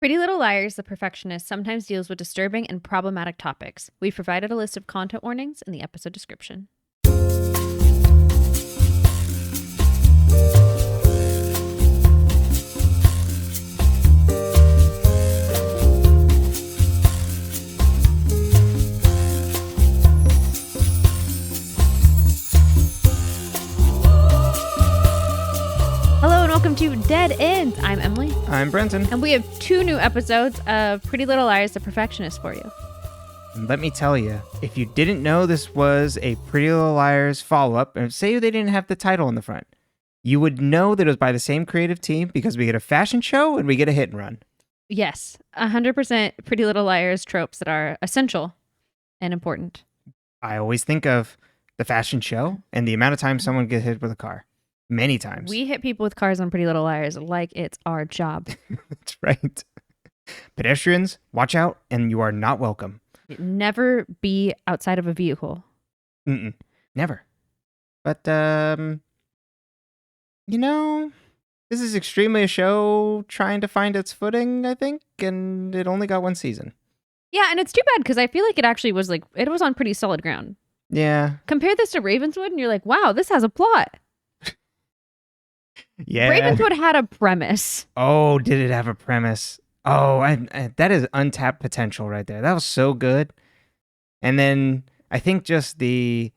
Pretty Little Liars, The Perfectionist sometimes deals with disturbing and problematic topics. We've provided a list of content warnings in the episode description. Welcome to Dead Ends. I'm Emily. I'm Brenton. And we have 2 new episodes of Pretty Little Liars, The Perfectionist for you. And let me tell you, if you didn't know this was a Pretty Little Liars follow-up, and say they didn't have the title in the front, you would know that it was by the same creative team because we get a fashion show and we get a hit and run. Yes, 100% Pretty Little Liars tropes that are essential and important. I always think of the fashion show and the amount of time someone gets hit with a car. Many times. We hit people with cars on Pretty Little Liars like it's our job. That's right. Pedestrians, watch out, and you are not welcome. Never be outside of a vehicle. Never. But, this is extremely a show trying to find its footing, I think, and it only got 1 season. Yeah, and it's too bad because I feel like it actually was it was on pretty solid ground. Yeah. Compare this to Ravenswood and you're like, wow, this has a plot. Yeah. Ravenswood had a premise. Oh, did it have a premise? Oh, that is untapped potential right there. That was so good. And then I think just the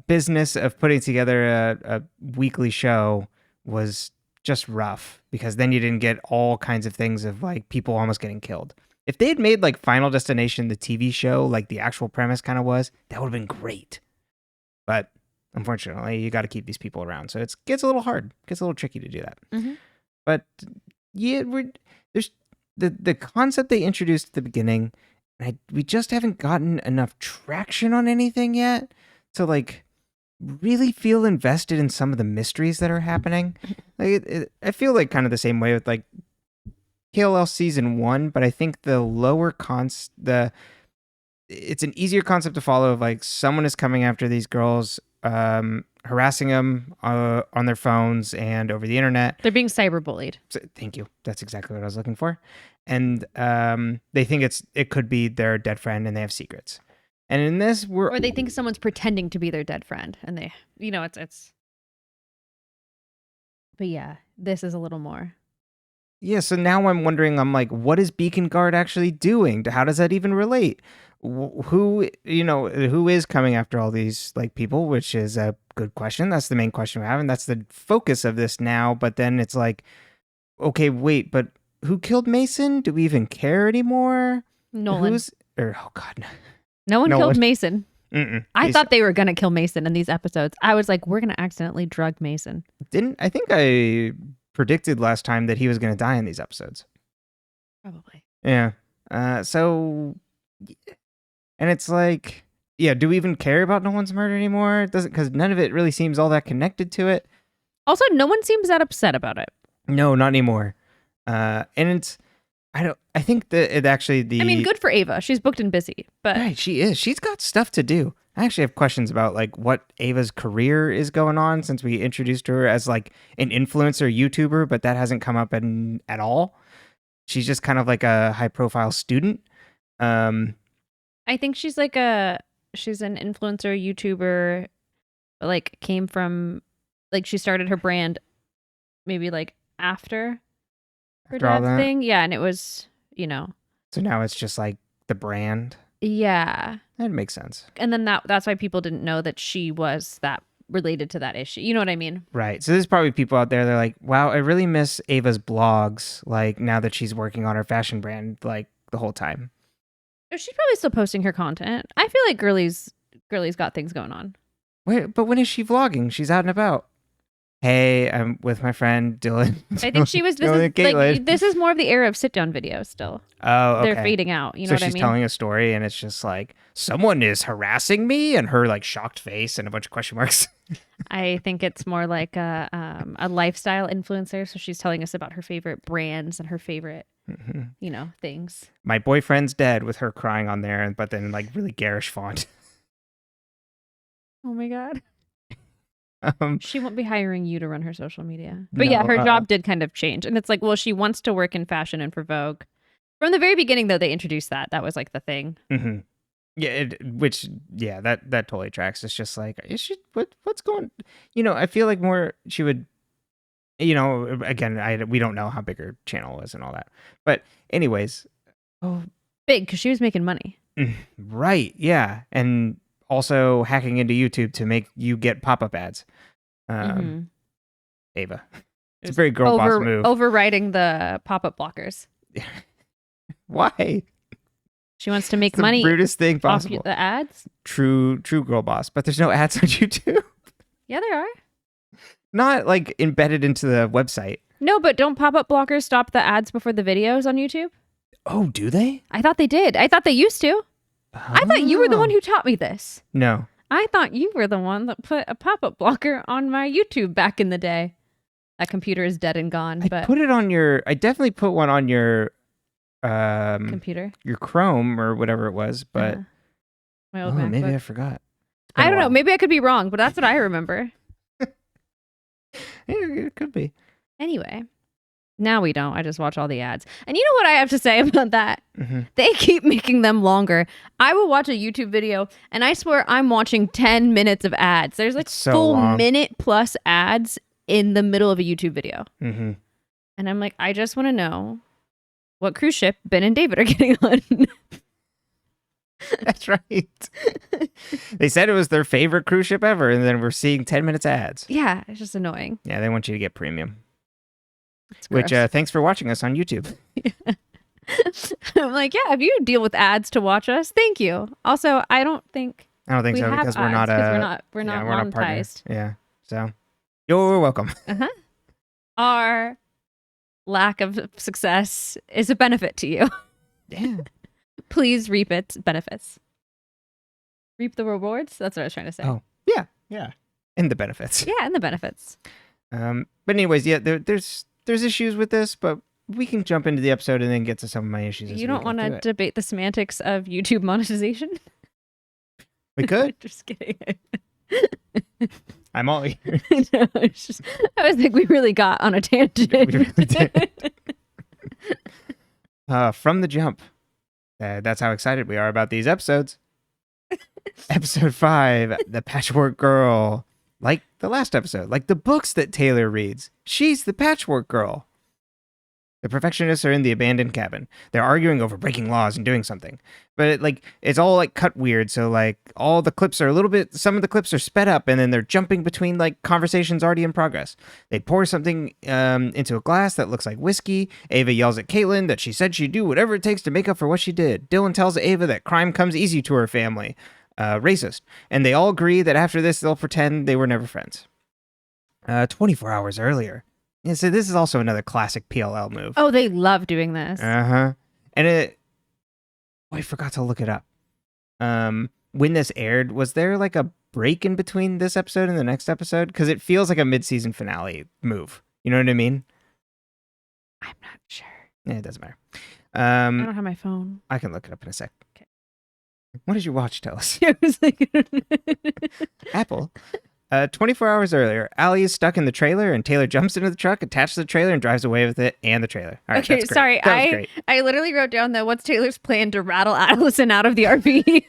business of putting together a weekly show was just rough because then you didn't get all kinds of things of like people almost getting killed. If they had made like Final Destination, the TV show, like the actual premise kind of was, that would have been great. But unfortunately, you got to keep these people around. So it gets a little hard. It gets a little tricky to do that. Mm-hmm. But yeah, there's the concept they introduced at the beginning, and we just haven't gotten enough traction on anything yet to like really feel invested in some of the mysteries that are happening. Like I feel like kind of the same way with like KLL season 1, but I think the lower it's an easier concept to follow of like someone is coming after these girls, harassing them on their phones and over the internet. They're being cyberbullied. Thank you. That's exactly what I was looking for. And they think it could be their dead friend and they have secrets. And in this, or they think someone's pretending to be their dead friend and they, it's. But yeah, this is a little more. Yeah, so now I'm wondering, I'm like, what is Beacon Guard actually doing? How does that even relate? Who is coming after all these like people, which is a good question. That's the main question we have, and that's the focus of this now. But then it's like, okay, wait, but who killed Mason? Do we even care anymore? Nolan. Oh God, no. No one killed Mason. I Mason. thought they were gonna kill Mason in these episodes. I was like, we're gonna accidentally drug Mason. I think I predicted last time that he was going to die in these episodes. Probably. Yeah. So, and it's like, yeah, do we even care about Nolan's murder anymore? It doesn't, because none of it really seems all that connected to it. Also, no one seems that upset about it. No, not anymore. And it's, I think that it actually, good for Ava. She's booked and busy, but. Right, she is. She's got stuff to do. I actually have questions about like what Ava's career is going on since we introduced her as like an influencer YouTuber, but that hasn't come up at all. She's just kind of like a high profile student. I think she's an influencer YouTuber, but like came from like she started her brand maybe like after her dad's thing. Yeah, and it was, So now it's just like the brand. Yeah. That makes sense. And then that's why people didn't know that she was that related to that issue. You know what I mean? Right. So there's probably people out there that are like, wow, I really miss Ava's blogs, like now that she's working on her fashion brand like the whole time. She's probably still posting her content. I feel like Girly's got things going on. Wait, but when is she vlogging? She's out and about. Hey, I'm with my friend Dylan. I think she was. This is more of the era of sit-down videos. Still, oh, okay. They're fading out. You know what I mean? So she's telling a story, and it's just like someone is harassing me, and her like shocked face and a bunch of question marks. I think it's more like a lifestyle influencer. So she's telling us about her favorite brands and her favorite, things. My boyfriend's dead with her crying on there, but then like really garish font. Oh my God. She won't be hiring you to run her social media. But No, yeah, her job did kind of change. And it's like, well, she wants to work in fashion and for Vogue. From the very beginning, though, they introduced that. That was like the thing. Mm-hmm. Yeah, that totally tracks. It's just like, is she, what's going, I feel like more she would, again, we don't know how big her channel was and all that. But anyways, big, because she was making money. Right, yeah. And also hacking into YouTube to make you get pop-up ads. Ava. It's a very girl boss move. Overriding the pop-up blockers. Why? She wants to make it's money. The rudest thing possible. Off the ads? True girl boss. But there's no ads on YouTube. Yeah, there are. Not like embedded into the website. No, but don't pop-up blockers stop the ads before the videos on YouTube? Oh, do they? I thought they did. I thought they used to. Oh. I thought you were the one who taught me this. No. I thought you were the one that put a pop-up blocker on my YouTube back in the day. That computer is dead and gone. I definitely put one on your computer, your Chrome or whatever it was, but my old MacBook. Maybe I forgot. I don't know. Maybe I could be wrong, but that's what I remember. It could be. Anyway, now we don't. I just watch all the ads. And you know what I have to say about that? They keep making them longer. I will watch a YouTube video and I swear I'm watching 10 minutes of ads. There's like full minute plus ads in the middle of a YouTube video. And I'm like, I just want to know what cruise ship Ben and David are getting on. That's right. They said it was their favorite cruise ship ever, and then we're seeing 10 minutes ads. Yeah, it's just annoying. Yeah, they want you to get premium. Which, thanks for watching us on YouTube. I'm like, yeah, if you deal with ads to watch us, thank you. Also, I don't think so because we're not monetized. Yeah, so you're welcome. Our lack of success is a benefit to you. Yeah. Please reap its benefits. Reap the rewards? That's what I was trying to say. Oh, yeah. And the benefits. Yeah, and the benefits. But anyways, yeah, there's issues with this, but we can jump into the episode and then get to some of my issues. You don't want to debate the semantics of YouTube monetization? We could. Just kidding. I'm all ears. No, I was like, we really got on a tangent. We really did. From the jump. That's how excited we are about these episodes. Episode 5, The Patchwork Girl. Like the last episode, like the books that Taylor reads. She's the patchwork girl. The Perfectionists are in the abandoned cabin. They're arguing over breaking laws and doing something. But it's all like cut weird. So like all the clips are some of the clips are sped up and then they're jumping between like conversations already in progress. They pour something into a glass that looks like whiskey. Ava yells at Caitlin that she said she'd do whatever it takes to make up for what she did. Dylan tells Ava that crime comes easy to her family. Racist. And they all agree that after this, they'll pretend they were never friends. 24 hours earlier. Yeah, so this is also another classic PLL move. Oh, they love doing this. And I forgot to look it up. When this aired, was there like a break in between this episode and the next episode? Because it feels like a mid-season finale move. You know what I mean? I'm not sure. Yeah, it doesn't matter. I don't have my phone. I can look it up in a sec. Okay. What did you watch? Tell us. I was like... Apple. 24 hours earlier, Allie is stuck in the trailer and Taylor jumps into the truck, attaches the trailer, and drives away with it and the trailer. All right, okay, sorry. I literally wrote down that what's Taylor's plan to rattle Allison out of the RV?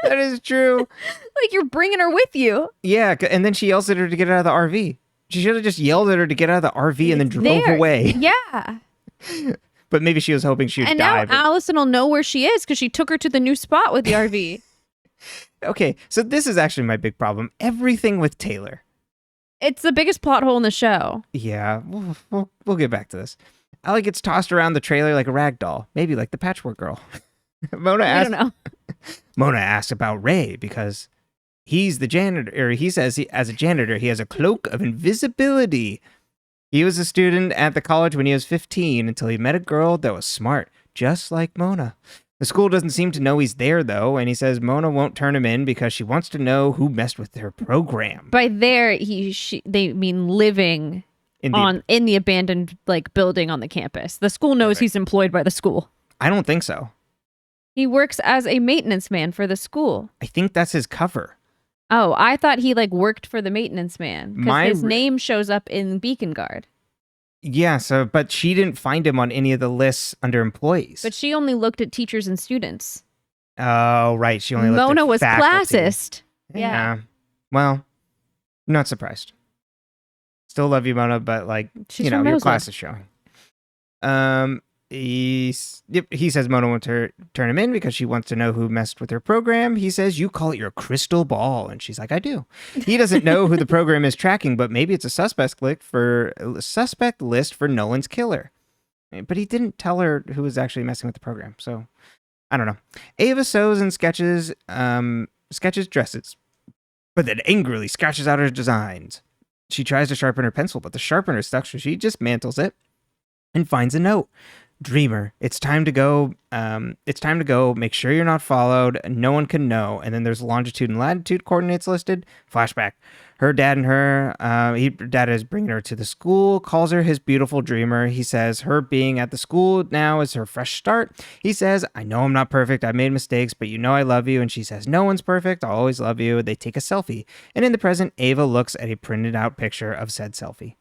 That is true. Like you're bringing her with you. Yeah, and then she yells at her to get out of the RV. She should have just yelled at her to get out of the RV and then drove away. Yeah. But maybe she was hoping she would die. And now Allison will know where she is because she took her to the new spot with the RV. Okay, so this is actually my big problem. Everything with Taylor. It's the biggest plot hole in the show. Yeah, we'll get back to this. Allie gets tossed around the trailer like a rag doll, maybe like the Patchwork Girl. Mona asks about Ray because he's the janitor, or he says as a janitor, he has a cloak of invisibility. He was a student at the college when he was 15 until he met a girl that was smart, just like Mona. The school doesn't seem to know he's there, though, and he says Mona won't turn him in because she wants to know who messed with her program. By there, they mean living in the abandoned building on the campus. The school knows he's employed by the school. I don't think so. He works as a maintenance man for the school. I think that's his cover. Oh, I thought he like worked for the maintenance man because My his re- name shows up in Beacon Guard. Yeah, so but she didn't find him on any of the lists under employees. But she only looked at teachers and students. Oh, right. She only looked Mona at was faculty. classist. Yeah. Well, not surprised. Still love you, Mona, but like, She's you know, from your Rosewood. class is showing. He says Mona won't turn him in because she wants to know who messed with her program. He says, you call it your crystal ball. And she's like, I do. He doesn't know who the program is tracking, but maybe it's a suspect list for Nolan's killer. But he didn't tell her who was actually messing with the program. So I don't know. Ava sews and sketches dresses, but then angrily scratches out her designs. She tries to sharpen her pencil, but the sharpener is stuck, so she just mantles it and finds a note. Dreamer, it's time to go. It's time to go. Make sure you're not followed. No one can know. And then there's longitude and latitude coordinates listed. Flashback. Her dad and her, dad is bringing her to the school, calls her his beautiful dreamer. He says her being at the school now is her fresh start. He says, I know I'm not perfect. I made mistakes, but you know I love you. And she says, no one's perfect. I'll always love you. They take a selfie. And in the present, Ava looks at a printed out picture of said selfie.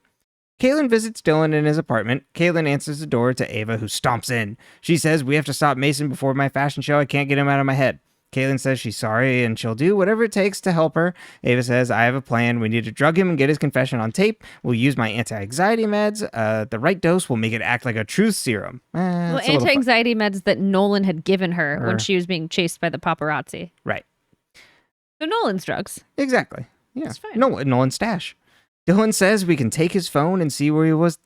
Caitlin visits Dylan in his apartment. Caitlin answers the door to Ava, who stomps in. She says, we have to stop Mason before my fashion show. I can't get him out of my head. Caitlin says she's sorry and she'll do whatever it takes to help her. Ava says, I have a plan. We need to drug him and get his confession on tape. We'll use my anti-anxiety meds. The right dose will make it act like a truth serum. Well, anti-anxiety meds that Nolan had given her when she was being chased by the paparazzi. Right. So Nolan's drugs. Exactly. Yeah. That's fine. Nolan's stash. Dylan says we can take his phone and see where he was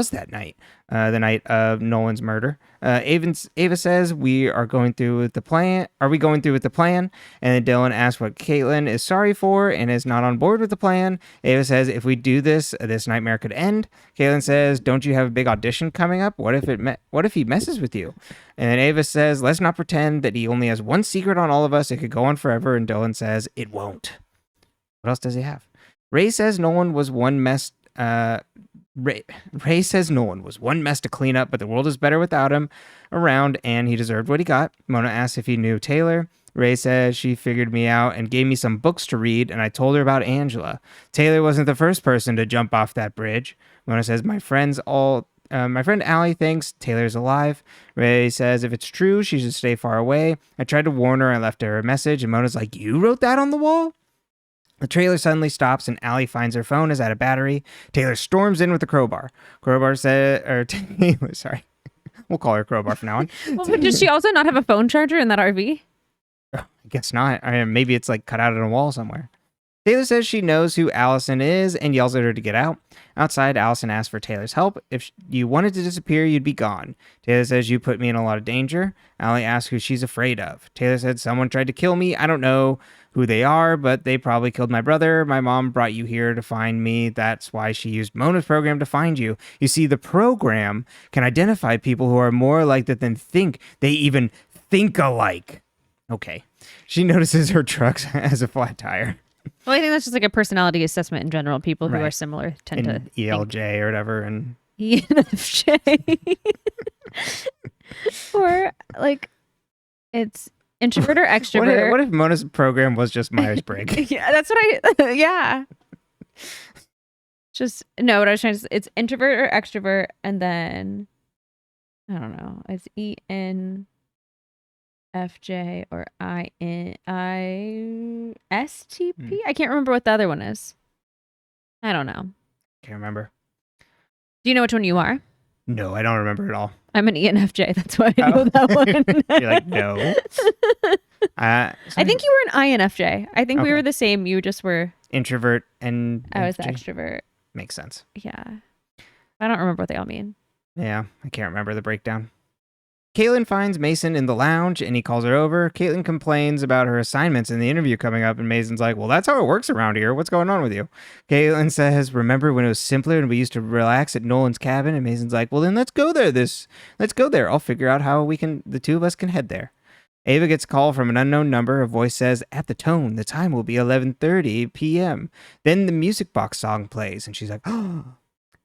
that night, the night of Nolan's murder. Ava says we are going through with the plan. Are we going through with the plan? And then Dylan asks what Caitlin is sorry for and is not on board with the plan. Ava says if we do this, this nightmare could end. Caitlin says, don't you have a big audition coming up? What if he messes with you? And then Ava says, let's not pretend that he only has one secret on all of us. It could go on forever. And Dylan says it won't. What else does he have? Ray says Nolan was one mess. Ray says Nolan was one mess to clean up, but the world is better without him around, and he deserved what he got. Mona asks if he knew Taylor. Ray says she figured me out and gave me some books to read, and I told her about Angela. Taylor wasn't the first person to jump off that bridge. Mona says my friend Allie thinks Taylor's alive. Ray says if it's true, she should stay far away. I tried to warn her. I left her a message, and Mona's like, you wrote that on the wall? The trailer suddenly stops and Allie finds her phone is out of battery. Taylor storms in with a crowbar. Taylor, sorry. We'll call her Crowbar from now on. Well, but does she also not have a phone charger in that RV? I guess not. Maybe it's like cut out on a wall somewhere. Taylor says she knows who Allison is and yells at her to get out. Outside, Allison asks for Taylor's help. If you wanted to disappear, you'd be gone. Taylor says you put me in a lot of danger. Allie asks who she's afraid of. Taylor said someone tried to kill me. I don't know who they are, but they probably killed my brother. My mom brought you here to find me. That's why she used Mona's program to find you. You see, the program can identify people who are more alike than think they even think alike. Okay. She notices her truck has a flat tire. Well, I think that's just like a personality assessment in general. People who Right. are similar tend to ELJ or whatever, and ENFJ. Or like it's introvert or extrovert. What if Mona's program was just Myers-Briggs? Yeah, that's what yeah. Just no, what I was trying to say, it's introvert or extrovert, and then I don't know, it's ENFJ or ISTP. I can't remember what the other one is. I don't know. Can't remember. Do you know which one you are? No, I don't remember at all. I'm an ENFJ. That's why I know that one. You're like, no. I think you were an INFJ. I think we Okay. were the same. You just were Introvert and I was the FJ. extrovert. Makes sense. Yeah. I don't remember what they all mean. Yeah, I can't remember the breakdown. Caitlin finds Mason in the lounge and he calls her over. Caitlin complains about her assignments in the interview coming up, and Mason's like, well, that's how it works around here. What's going on with you? Caitlin says, remember when it was simpler and we used to relax at Nolan's cabin? And Mason's like, well, then let's go there. Let's go there. I'll figure out how the two of us can head there. Ava gets a call from an unknown number. A voice says, at the tone, the time will be 11:30 p.m. Then the music box song plays, and she's like, oh.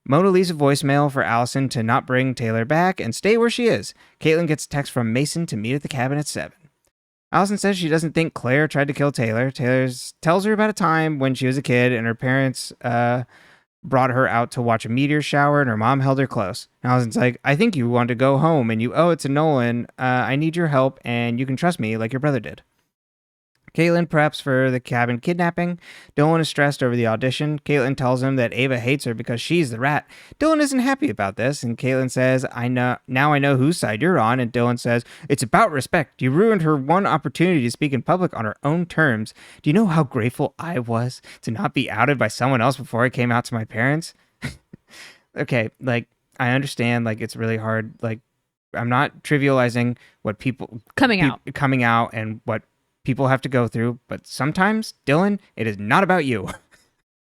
Mona leaves a voicemail for Allison to not bring Taylor back and stay where she is. Caitlin gets a text from Mason to meet at the cabin at 7. Allison says she doesn't think Claire tried to kill Taylor. Taylor tells her about a time when she was a kid and her parents brought her out to watch a meteor shower and her mom held her close. And Allison's like, I think you want to go home and you owe it to Nolan. I need your help and you can trust me like your brother did. Caitlin preps for the cabin kidnapping. Dylan is stressed over the audition. Caitlin tells him that Ava hates her because she's the rat. Dylan isn't happy about this, and Caitlin says, I know whose side you're on, and Dylan says, it's about respect. You ruined her one opportunity to speak in public on her own terms. Do you know how grateful I was to not be outed by someone else before I came out to my parents? Okay, like, I understand, like, it's really hard. Like, I'm not trivializing what people... Coming out and what people have to go through, but sometimes, Dylan, it is not about you.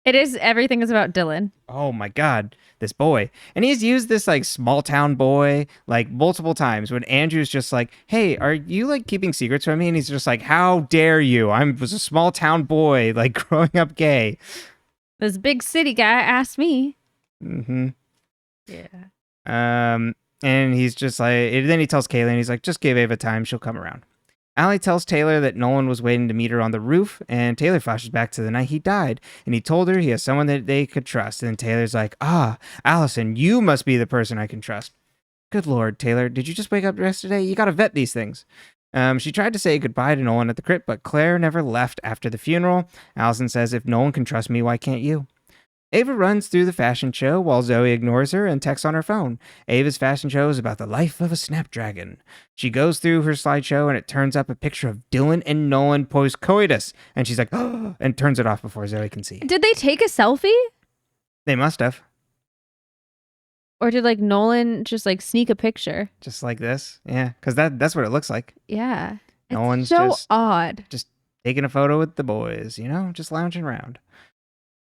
It is. Everything is about Dylan. Oh my God, this boy. And he's used this like small town boy like multiple times when Andrew's just like, hey, are you like keeping secrets from me? And he's just like, how dare you? I was a small town boy, like growing up gay. This big city guy asked me. Mm-hmm. Yeah. And he's just like, then he tells Kaylee, he's like, just give Ava time, she'll come around. Allie tells Taylor that Nolan was waiting to meet her on the roof, and Taylor flashes back to the night he died, and he told her he has someone that they could trust. And then Taylor's like, Allison, you must be the person I can trust. Good Lord, Taylor, did you just wake up yesterday? You gotta vet these things. She tried to say goodbye to Nolan at the crypt, but Claire never left after the funeral. Allison says, if Nolan can trust me, why can't you? Ava runs through the fashion show while Zoe ignores her and texts on her phone. Ava's fashion show is about the life of a snapdragon. She goes through her slideshow and it turns up a picture of Dylan and Nolan post-coitus. And she's like, oh, and turns it off before Zoe can see. Did they take a selfie? They must have. Or did like Nolan just like sneak a picture? Just like this? Yeah, because that's what it looks like. Yeah. Nolan's so odd. Just taking a photo with the boys, just lounging around.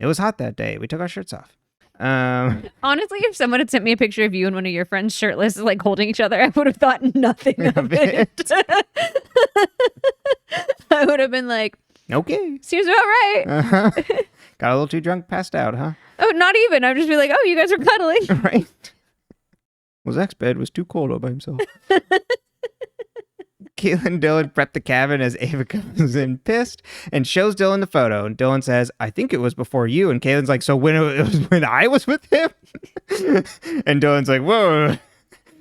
It was hot that day. We took our shirts off. Honestly, if someone had sent me a picture of you and one of your friends shirtless, like holding each other, I would have thought nothing of it. I would have been like, okay. Seems about right. Uh-huh. Got a little too drunk, passed out, huh? Oh, not even. I'd just be like, oh, you guys are cuddling. Right. Well, Zach's bed was too cold all by himself. Caitlin and Dylan prep the cabin as Ava comes in pissed and shows Dylan the photo. And Dylan says, I think it was before you. And Caitlin's like, so when it was when I was with him? And Dylan's like, whoa.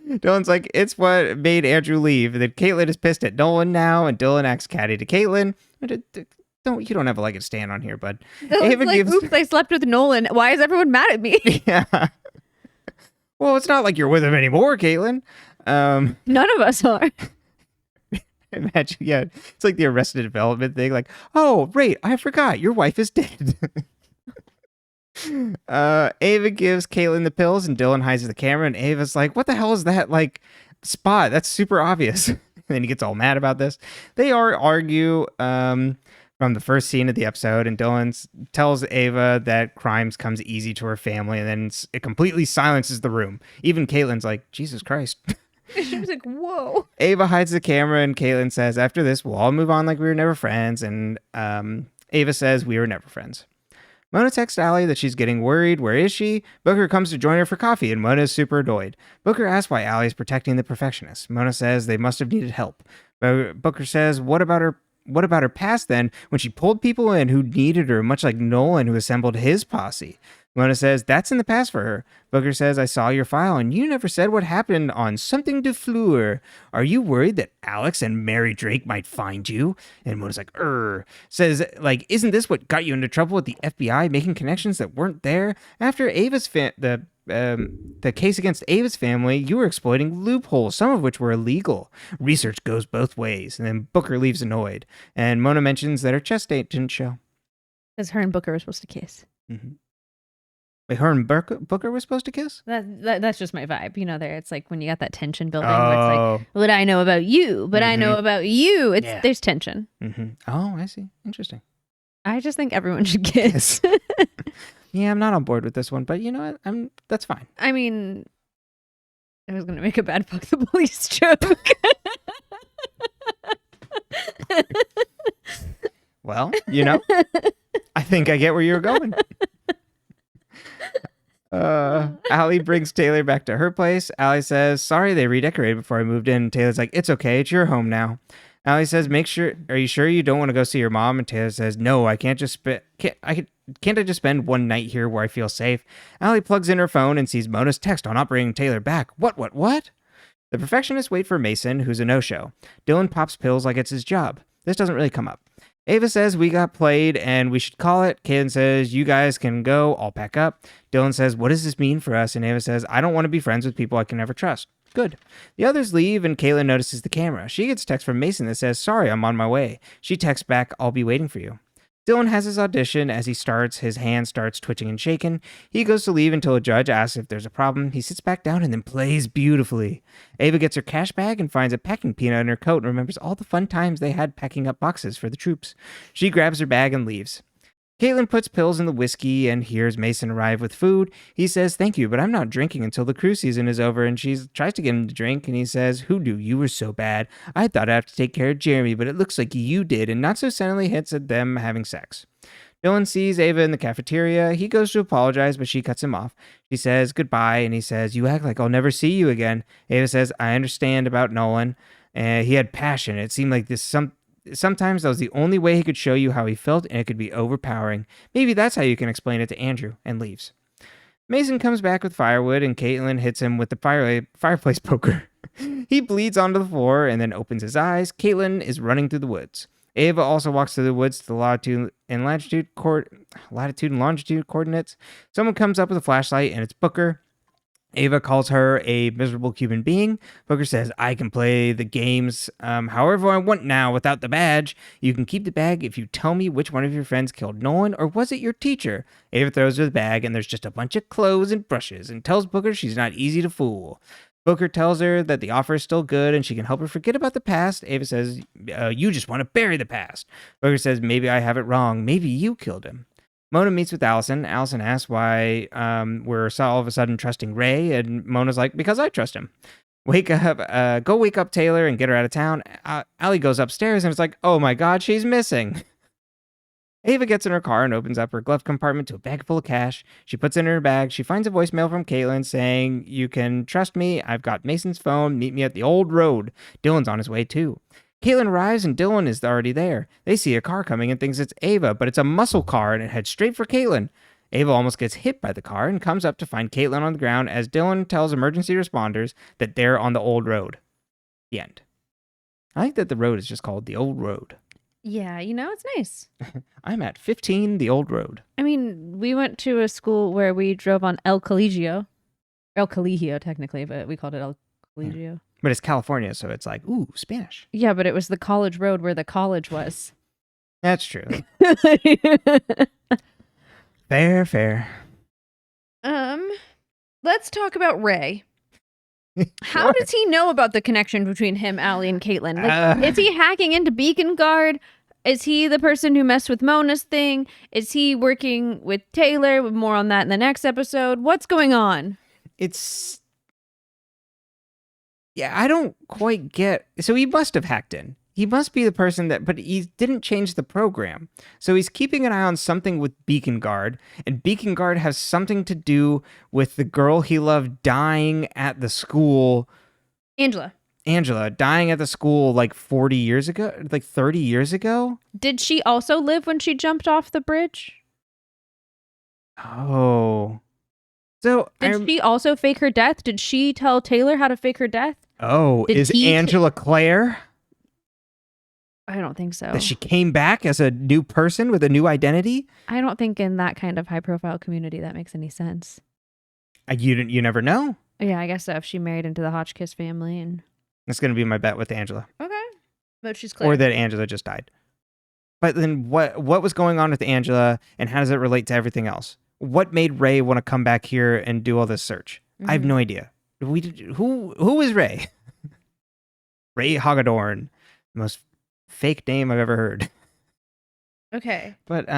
Dylan's like, it's what made Andrew leave. And then Caitlin is pissed at Nolan now. And Dylan acts catty to Caitlin. You don't have a leg to stand on here, bud. Ava like, oops, I slept with Nolan. Why is everyone mad at me? Yeah. Well, it's not like you're with him anymore, Caitlin. None of us are. Imagine, yeah, it's like the Arrested Development thing. Like, oh, right, I forgot, your wife is dead. Ava gives Caitlin the pills, and Dylan hides the camera, and Ava's like, what the hell is that, like, spot? That's super obvious. And then he gets all mad about this. They argue from the first scene of the episode, and Dylan tells Ava that crimes comes easy to her family, and then it completely silences the room. Even Caitlin's like, Jesus Christ. She was like, whoa. Ava hides the camera, and Caitlin says, after this, we'll all move on like we were never friends. And Ava says, we were never friends. Mona texts Allie that she's getting worried. Where is she? Booker comes to join her for coffee, and Mona is super annoyed. Booker asks why Allie is protecting the Perfectionists. Mona says they must have needed help. Booker says, what about her past then, when she pulled people in who needed her, much like Nolan, who assembled his posse? Mona says, that's in the past for her. Booker says, I saw your file, and you never said what happened on Something de Fleur. Are you worried that Alex and Mary Drake might find you? And Mona's like, says, like, isn't this what got you into trouble with the FBI, making connections that weren't there? After Ava's the case against Ava's family, you were exploiting loopholes, some of which were illegal. Research goes both ways. And then Booker leaves annoyed. And Mona mentions that her chest date didn't show. Because her and Booker were supposed to kiss. Mm-hmm. Wait, her and Booker was supposed to kiss? That's just my vibe. There, it's like when you got that tension building. Where it's like, what I know about you, but I know about you. There's tension. Mm-hmm. Oh, I see. Interesting. I just think everyone should kiss. Yeah, I'm not on board with this one, but you know what? That's fine. I mean, I was going to make a bad fuck the police joke. Well, I think I get where you're going. Allie brings Taylor back to her place. Allie says, sorry they redecorated before I moved in. Taylor's like, it's okay, it's your home now. Allie says, are you sure you don't want to go see your mom? And Taylor says, no, I can't just can't I just spend one night here where I feel safe? Allie plugs in her phone and sees Mona's text on not bringing Taylor back. What? The perfectionists wait for Mason, who's a no-show. Dylan pops pills like it's his job. This doesn't really come up. Ava says we got played and we should call it. Caitlin says you guys can go. I'll pack up. Dylan says, what does this mean for us? And Ava says, I don't want to be friends with people I can never trust. Good. The others leave and Caitlin notices the camera. She gets a text from Mason that says, sorry, I'm on my way. She texts back, I'll be waiting for you. Dylan has his audition. As he starts, his hand starts twitching and shaking. He goes to leave until a judge asks if there's a problem. He sits back down and then plays beautifully. Ava gets her cash bag and finds a packing peanut in her coat and remembers all the fun times they had packing up boxes for the troops. She grabs her bag and leaves. Caitlin puts pills in the whiskey and hears Mason arrive with food. He says, thank you, but I'm not drinking until the cruise season is over. And she tries to get him to drink, and he says, who knew you were so bad? I thought I'd have to take care of Jeremy, but it looks like you did, and not so suddenly hints at them having sex. Dylan sees Ava in the cafeteria. He goes to apologize, but she cuts him off. She says goodbye, and he says, you act like I'll never see you again. Ava says, I understand about Nolan. He had passion. It seemed like sometimes that was the only way he could show you how he felt, and it could be overpowering. Maybe that's how you can explain it to Andrew, and leaves. Mason comes back with firewood, and Caitlin hits him with the fireplace poker. He bleeds onto the floor and then opens his eyes. Caitlin is running through the woods. Ava also walks through the woods to the latitude and longitude coordinates. Someone comes up with a flashlight, and it's Booker. Ava calls her a miserable Cuban being. Booker says, I can play the games however I want now without the badge. You can keep the bag if you tell me which one of your friends killed Nolan, or was it your teacher? Ava throws her the bag, and there's just a bunch of clothes and brushes, and tells Booker she's not easy to fool. Booker tells her that the offer is still good and she can help her forget about the past. Ava says, you just want to bury the past. Booker says, maybe I have it wrong. Maybe you killed him. Mona meets with Allison. Allison asks why we're all of a sudden trusting Ray, and Mona's like, because I trust him. Go wake up Taylor and get her out of town. Allie goes upstairs and it's like, oh my God, she's missing. Ava gets in her car and opens up her glove compartment to a bag full of cash. She puts it in her bag. She finds a voicemail from Caitlin saying, you can trust me. I've got Mason's phone. Meet me at the old road. Dylan's on his way too. Caitlin arrives and Dylan is already there. They see a car coming and thinks it's Ava, but it's a muscle car and it heads straight for Caitlin. Ava almost gets hit by the car and comes up to find Caitlin on the ground as Dylan tells emergency responders that they're on the old road. The end. I like that the road is just called the old road. Yeah, it's nice. I'm at 15, the old road. I mean, we went to a school where we drove on El Colegio. El Colegio, technically, but we called it El Colegio. Yeah. But it's California, so it's like, ooh, Spanish. Yeah, but it was the college road where the college was. That's true. Fair. Let's talk about Ray. How does he know about the connection between him, Allie, and Caitlin? Is he hacking into Beacon Guard? Is he the person who messed with Mona's thing? Is he working with Taylor? More on that in the next episode. What's going on? Yeah, I don't quite get... So he must have hacked in. He must be the person but he didn't change the program. So he's keeping an eye on something with Beacon Guard, and Beacon Guard has something to do with the girl he loved dying at the school. Angela dying at the school like 40 years ago, like 30 years ago. Did she also live when she jumped off the bridge? Oh. So did she also fake her death? Did she tell Taylor how to fake her death? Oh, is Angela Claire? I don't think so. That she came back as a new person with a new identity? I don't think in that kind of high-profile community that makes any sense. You never know. Yeah, I guess so. If she married into the Hotchkiss family, and that's going to be my bet with Angela. Okay, but she's Claire. Or that Angela just died. But then what was going on with Angela, and how does it relate to everything else? What made Ray want to come back here and do all this search? Mm-hmm. I have no idea. Who is Ray? Ray Hagedorn, the most fake name I've ever heard. Okay. But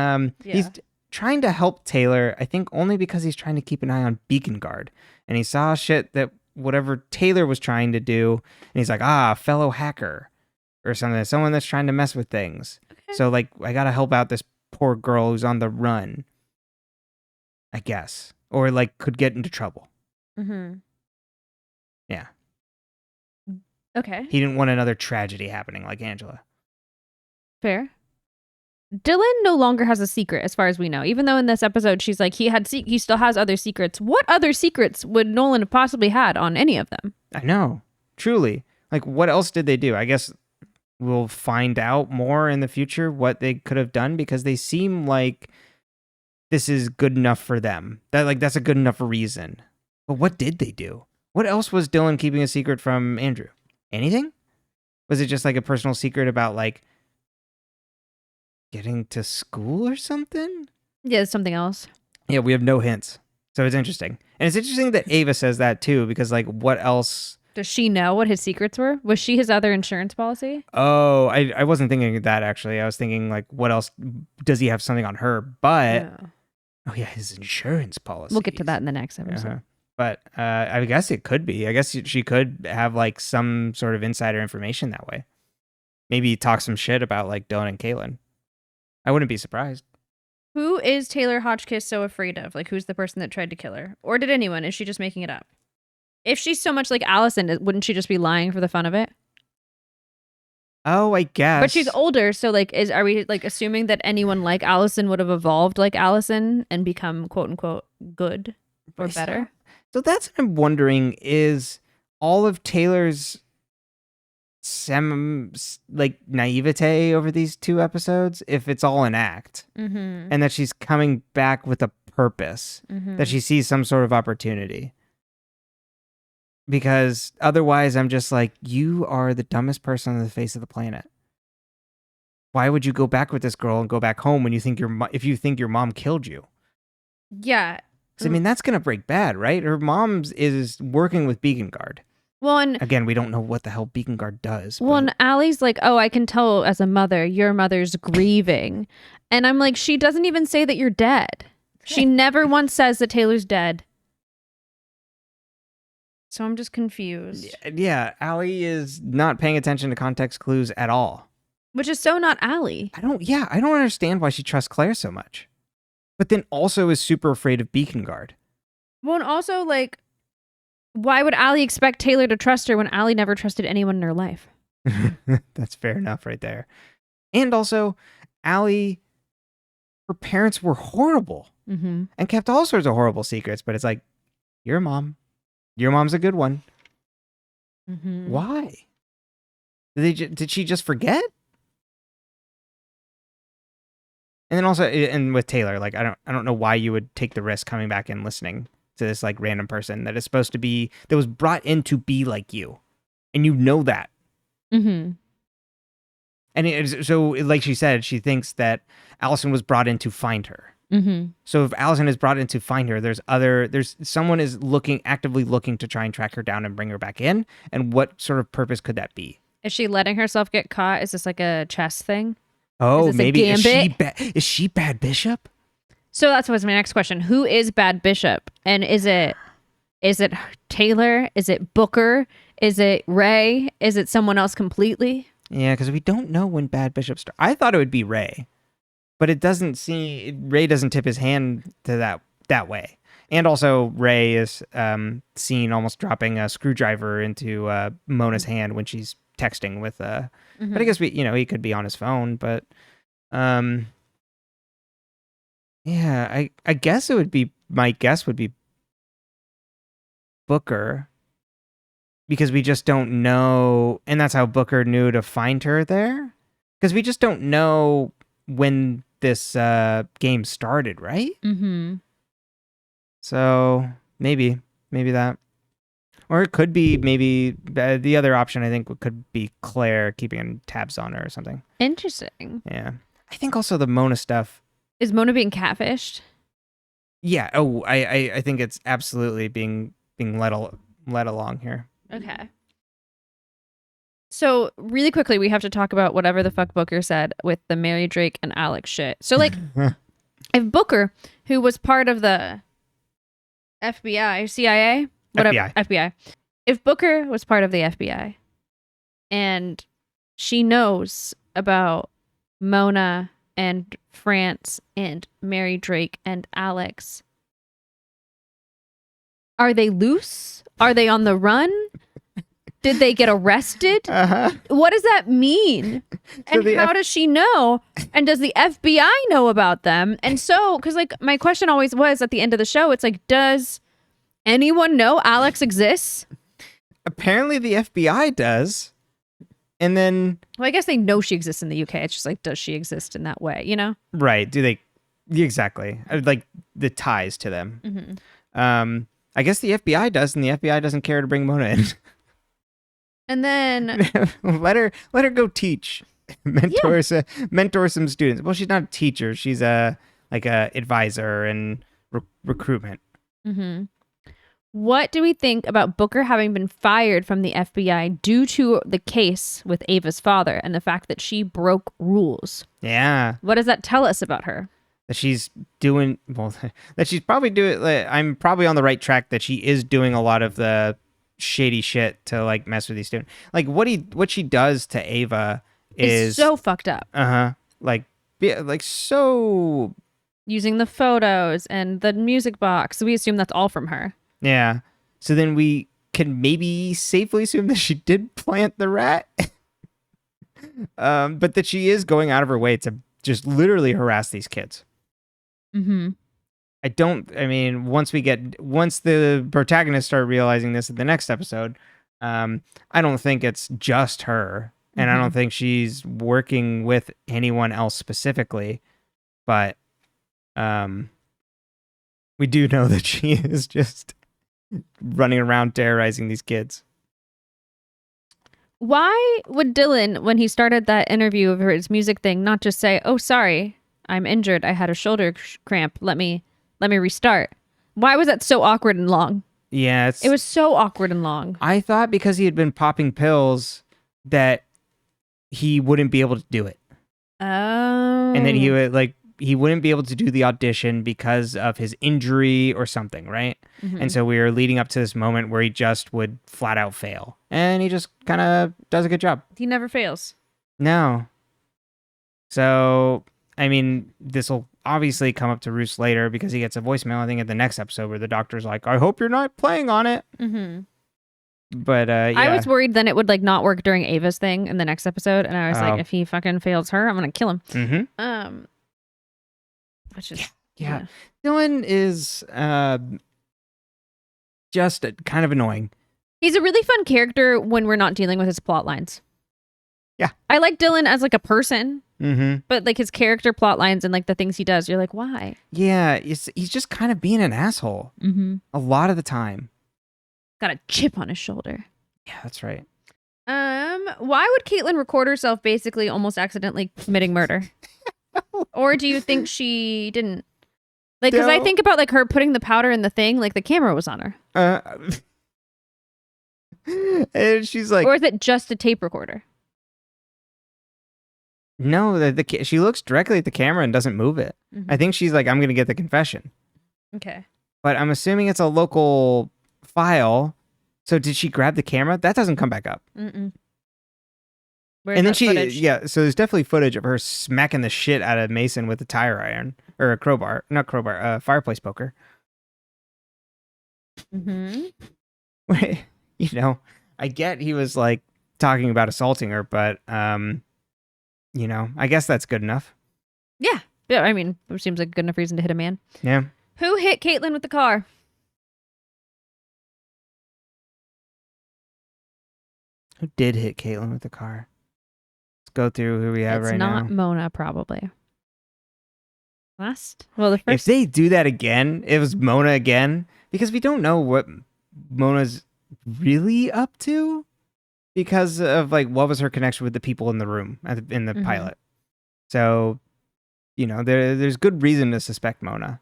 he's trying to help Taylor, I think only because he's trying to keep an eye on Beacon Guard. And he saw shit that whatever Taylor was trying to do, and he's like, fellow hacker or something. Someone that's trying to mess with things. Okay. So like, I gotta help out this poor girl who's on the run, I guess. Or like could get into trouble. Mm-hmm. Yeah. Okay. He didn't want another tragedy happening like Angela. Fair. Dylan no longer has a secret, as far as we know. Even though in this episode she's like he still has other secrets. What other secrets would Nolan have possibly had on any of them? I know, truly. Like, what else did they do? I guess we'll find out more in the future what they could have done, because they seem like this is good enough for them. That's a good enough reason. But what did they do? What else was Dylan keeping a secret from Andrew? Anything? Was it just like a personal secret about like getting to school or something? Yeah, it's something else. Yeah, we have no hints. So it's interesting. And it's interesting that Ava says that too, because like, what else? Does she know what his secrets were? Was she his other insurance policy? Oh, I wasn't thinking of that actually. I was thinking like, what else? Does he have something on her? But, oh yeah, his insurance policy. We'll get to that in the next episode. Uh-huh. But I guess it could be. I guess she could have like some sort of insider information that way. Maybe talk some shit about like Dylan and Caitlin. I wouldn't be surprised. Who is Taylor Hotchkiss so afraid of? Like, who's the person that tried to kill her? Or did anyone? Is she just making it up? If she's so much like Allison, wouldn't she just be lying for the fun of it? Oh, I guess. But she's older, so like, are we like assuming that anyone like Allison would have evolved like Allison and become quote unquote good or better? So that's what I'm wondering, is all of Taylor's naivete over these 2 episodes, if it's all an act, and that she's coming back with a purpose, that she sees some sort of opportunity. Because otherwise I'm just like, you are the dumbest person on the face of the planet. Why would you go back with this girl and go back home when you think if you think your mom killed you? Yeah. I mean, that's going to break bad, right? Her mom's is working with Beacon Guard. Well, and again, we don't know what the hell Beacon Guard does. Well, and Allie's like, oh, I can tell as a mother, your mother's grieving. And I'm like, she doesn't even say that you're dead. She never once says that Taylor's dead. So I'm just confused. Yeah, Allie is not paying attention to context clues at all. Which is so not Allie. I don't understand why she trusts Claire so much. But then also is super afraid of Beacon Guard. Well, and also, like, why would Allie expect Taylor to trust her when Allie never trusted anyone in her life? That's fair enough right there. And also, Allie, her parents were horrible and kept all sorts of horrible secrets. But it's like, your mom. Your mom's a good one. Why? Did she just forget? And then also, and with Taylor, like, I don't know why you would take the risk coming back and listening to this like random person that is supposed to be, that was brought in to be like you, and you know that. And so, like she said, she thinks that Allison was brought in to find her. So if Allison is brought in to find her, there's someone is actively looking to try and track her down and bring her back in. And what sort of purpose could that be? Is she letting herself get caught? Is this like a chess thing? Oh, maybe is she Bad Bishop? So that's what's my next question. Who is Bad Bishop? And is it Taylor? Is it Booker? Is it Ray? Is it someone else completely? Yeah, because we don't know when Bad Bishop started. I thought it would be Ray, but it doesn't seem, Ray doesn't tip his hand to that way. And also Ray is seen almost dropping a screwdriver into Mona's hand when she's texting with but I guess he could be on his phone, but yeah, I guess it would be, my guess would be Booker, because we just don't know, and that's how Booker knew to find her there, because we just don't know when this game started, right? So maybe that. Or it could be maybe the other option, I think, could be Claire keeping tabs on her or something. Interesting. Yeah. I think also the Mona stuff. Is Mona being catfished? Yeah. Oh, I think it's absolutely being led along here. Okay. So really quickly, we have to talk about whatever the fuck Booker said with the Mary Drake and Alex shit. So like, if Booker, who was part of the FBI, CIA, whatever, FBI. If Booker was part of the FBI and she knows about Mona and France and Mary Drake and Alex, are they loose? Are they on the run? Did they get arrested? What does that mean? And how does she know? And does the FBI know about them? And so, because like my question always was at the end of the show, it's like, does anyone know Alex exists? Apparently the FBI does. And then... Well, I guess they know she exists in the UK. It's just like, does she exist in that way, you know? Right. Do they... Exactly. Like the ties to them. Mm-hmm. I guess the FBI does, and the FBI doesn't care to bring Mona in. And then... let her go teach. Mentor some students. Well, she's not a teacher. She's a advisor and recruitment. Mm-hmm. What do we think about Booker having been fired from the FBI due to the case with Ava's father and the fact that she broke rules? Yeah. What does that tell us about her? That she's doing, well, that she's probably doing, I'm probably on the right track that she is doing a lot of the shady shit to like mess with these students. Like what she does to Ava is so fucked up. Like so. Using the photos and the music box. We assume that's all from her. Yeah. So then we can maybe safely assume that she did plant the rat. But that she is going out of her way to just literally harass these kids. Mm-hmm. Once the protagonists start realizing this in the next episode, I don't think it's just her. And I don't think she's working with anyone else specifically. But we do know that she is just running around terrorizing these kids. Why would Dylan, when he started that interview of his music thing, not just say, "Oh, sorry, I'm injured. I had a shoulder cramp. Let me restart"? Why was that so awkward and long? Yeah, it was so awkward and long. I thought because he had been popping pills that he wouldn't be able to do it. Oh. And then he wouldn't be able to do the audition because of his injury or something, right? Mm-hmm. And so we were leading up to this moment where he just would flat out fail. And he just kind of does a good job. He never fails. No. So, this will obviously come up to roost later because he gets a voicemail, I think, at the next episode where the doctor's like, "I hope you're not playing on it." Mm-hmm. But, yeah. I was worried then it would, not work during Ava's thing in the next episode. And I was like, if he fucking fails her, I'm going to kill him. Mm-hmm. Which is... Yeah. Dylan is just kind of annoying. He's a really fun character when we're not dealing with his plot lines. Yeah. I like Dylan as a person. Mm-hmm. But his character plot lines and the things he does, you're like, why? Yeah, he's just kind of being an asshole a lot of the time. Got a chip on his shoulder. Yeah, that's right. Why would Caitlin record herself basically almost accidentally committing murder? Or do you think she didn't? Because I think about her putting the powder in the thing, the camera was on her. And she's like, or is it just a tape recorder? No, she looks directly at the camera and doesn't move it. Mm-hmm. I think she's like, "I'm going to get the confession." Okay. But I'm assuming it's a local file. So did she grab the camera? That doesn't come back up. Mm-mm. And then so there's definitely footage of her smacking the shit out of Mason with a tire iron or a fireplace poker. Mm-hmm. I get he was talking about assaulting her, but I guess that's good enough. Yeah. Yeah. It seems like a good enough reason to hit a man. Yeah. Who hit Caitlin with the car? Who did hit Caitlin with the car? Go through who we have right now. It's not Mona, probably. The first. If they do that again, it was Mona again, because we don't know what Mona's really up to because of what was her connection with the people in the room in the pilot. So, there's good reason to suspect Mona.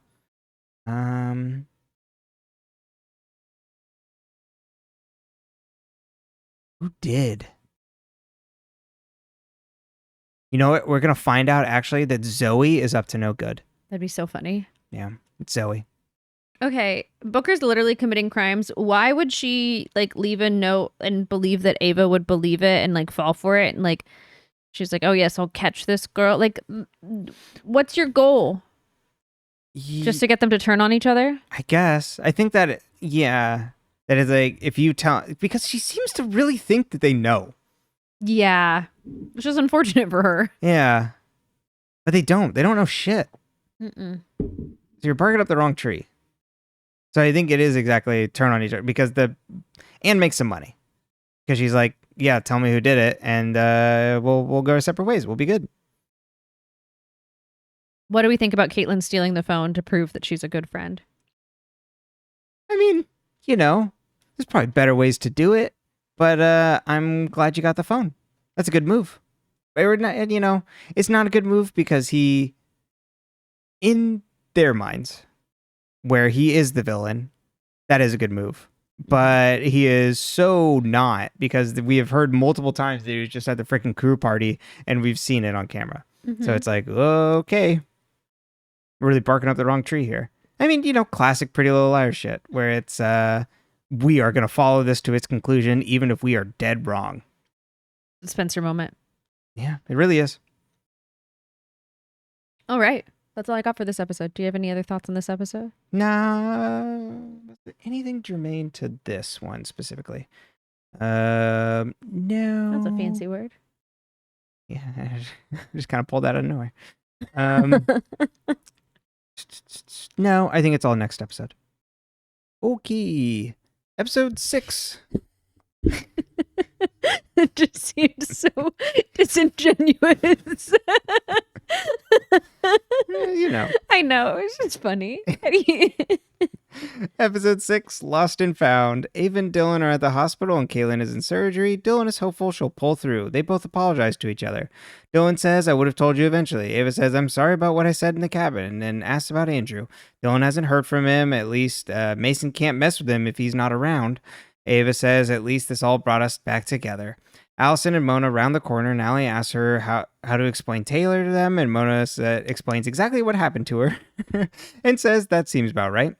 Who did? You know what? We're going to find out, actually, that Zoe is up to no good. That'd be so funny. Yeah, it's Zoe. Okay, Booker's literally committing crimes. Why would she, leave a note and believe that Ava would believe it and, fall for it? And, she's like, "Oh, yes, I'll catch this girl." What's your goal? Just to get them to turn on each other? I guess. I think that, yeah. That is like, if you tell, because she seems to really think that they know. Yeah. Which is unfortunate for her. Yeah. But they don't. They don't know shit. Mm-mm. So you're barking up the wrong tree. So I think it is exactly turn on each other because Anne makes some money. Because she's like, yeah, tell me who did it, and we'll go our separate ways. We'll be good. What do we think about Caitlin stealing the phone to prove that she's a good friend? I mean, there's probably better ways to do it, but I'm glad you got the phone. That's a good move. Or not, it's not a good move because he, in their minds, where he is the villain, that is a good move. But he is so not, because we have heard multiple times that he was just at the freaking crew party and we've seen it on camera. Mm-hmm. So it's like, okay, we're really barking up the wrong tree here. I mean, classic Pretty Little Liars shit, where it's we are going to follow this to its conclusion, even if we are dead wrong. Spencer moment. Yeah, it really is. All right. That's all I got for this episode. Do you have any other thoughts on this episode? Nah, anything germane to this one specifically? No. That's a fancy word. Yeah, I just kind of pulled that out of nowhere. No, I think it's all next episode. Okay. Episode 6. It just seemed so disingenuous. I know. It's just funny. Episode 6, Lost and Found. Ava and Dylan are at the hospital and Kaylin is in surgery. Dylan is hopeful she'll pull through. They both apologize to each other. Dylan says, I would have told you eventually. Ava says, I'm sorry about what I said in the cabin, and then asks about Andrew. Dylan hasn't heard from him. At least Mason can't mess with him if he's not around. Ava says, at least this all brought us back together. Allison and Mona round the corner, and Allie asks her how to explain Taylor to them, and Mona explains exactly what happened to her and says that seems about right.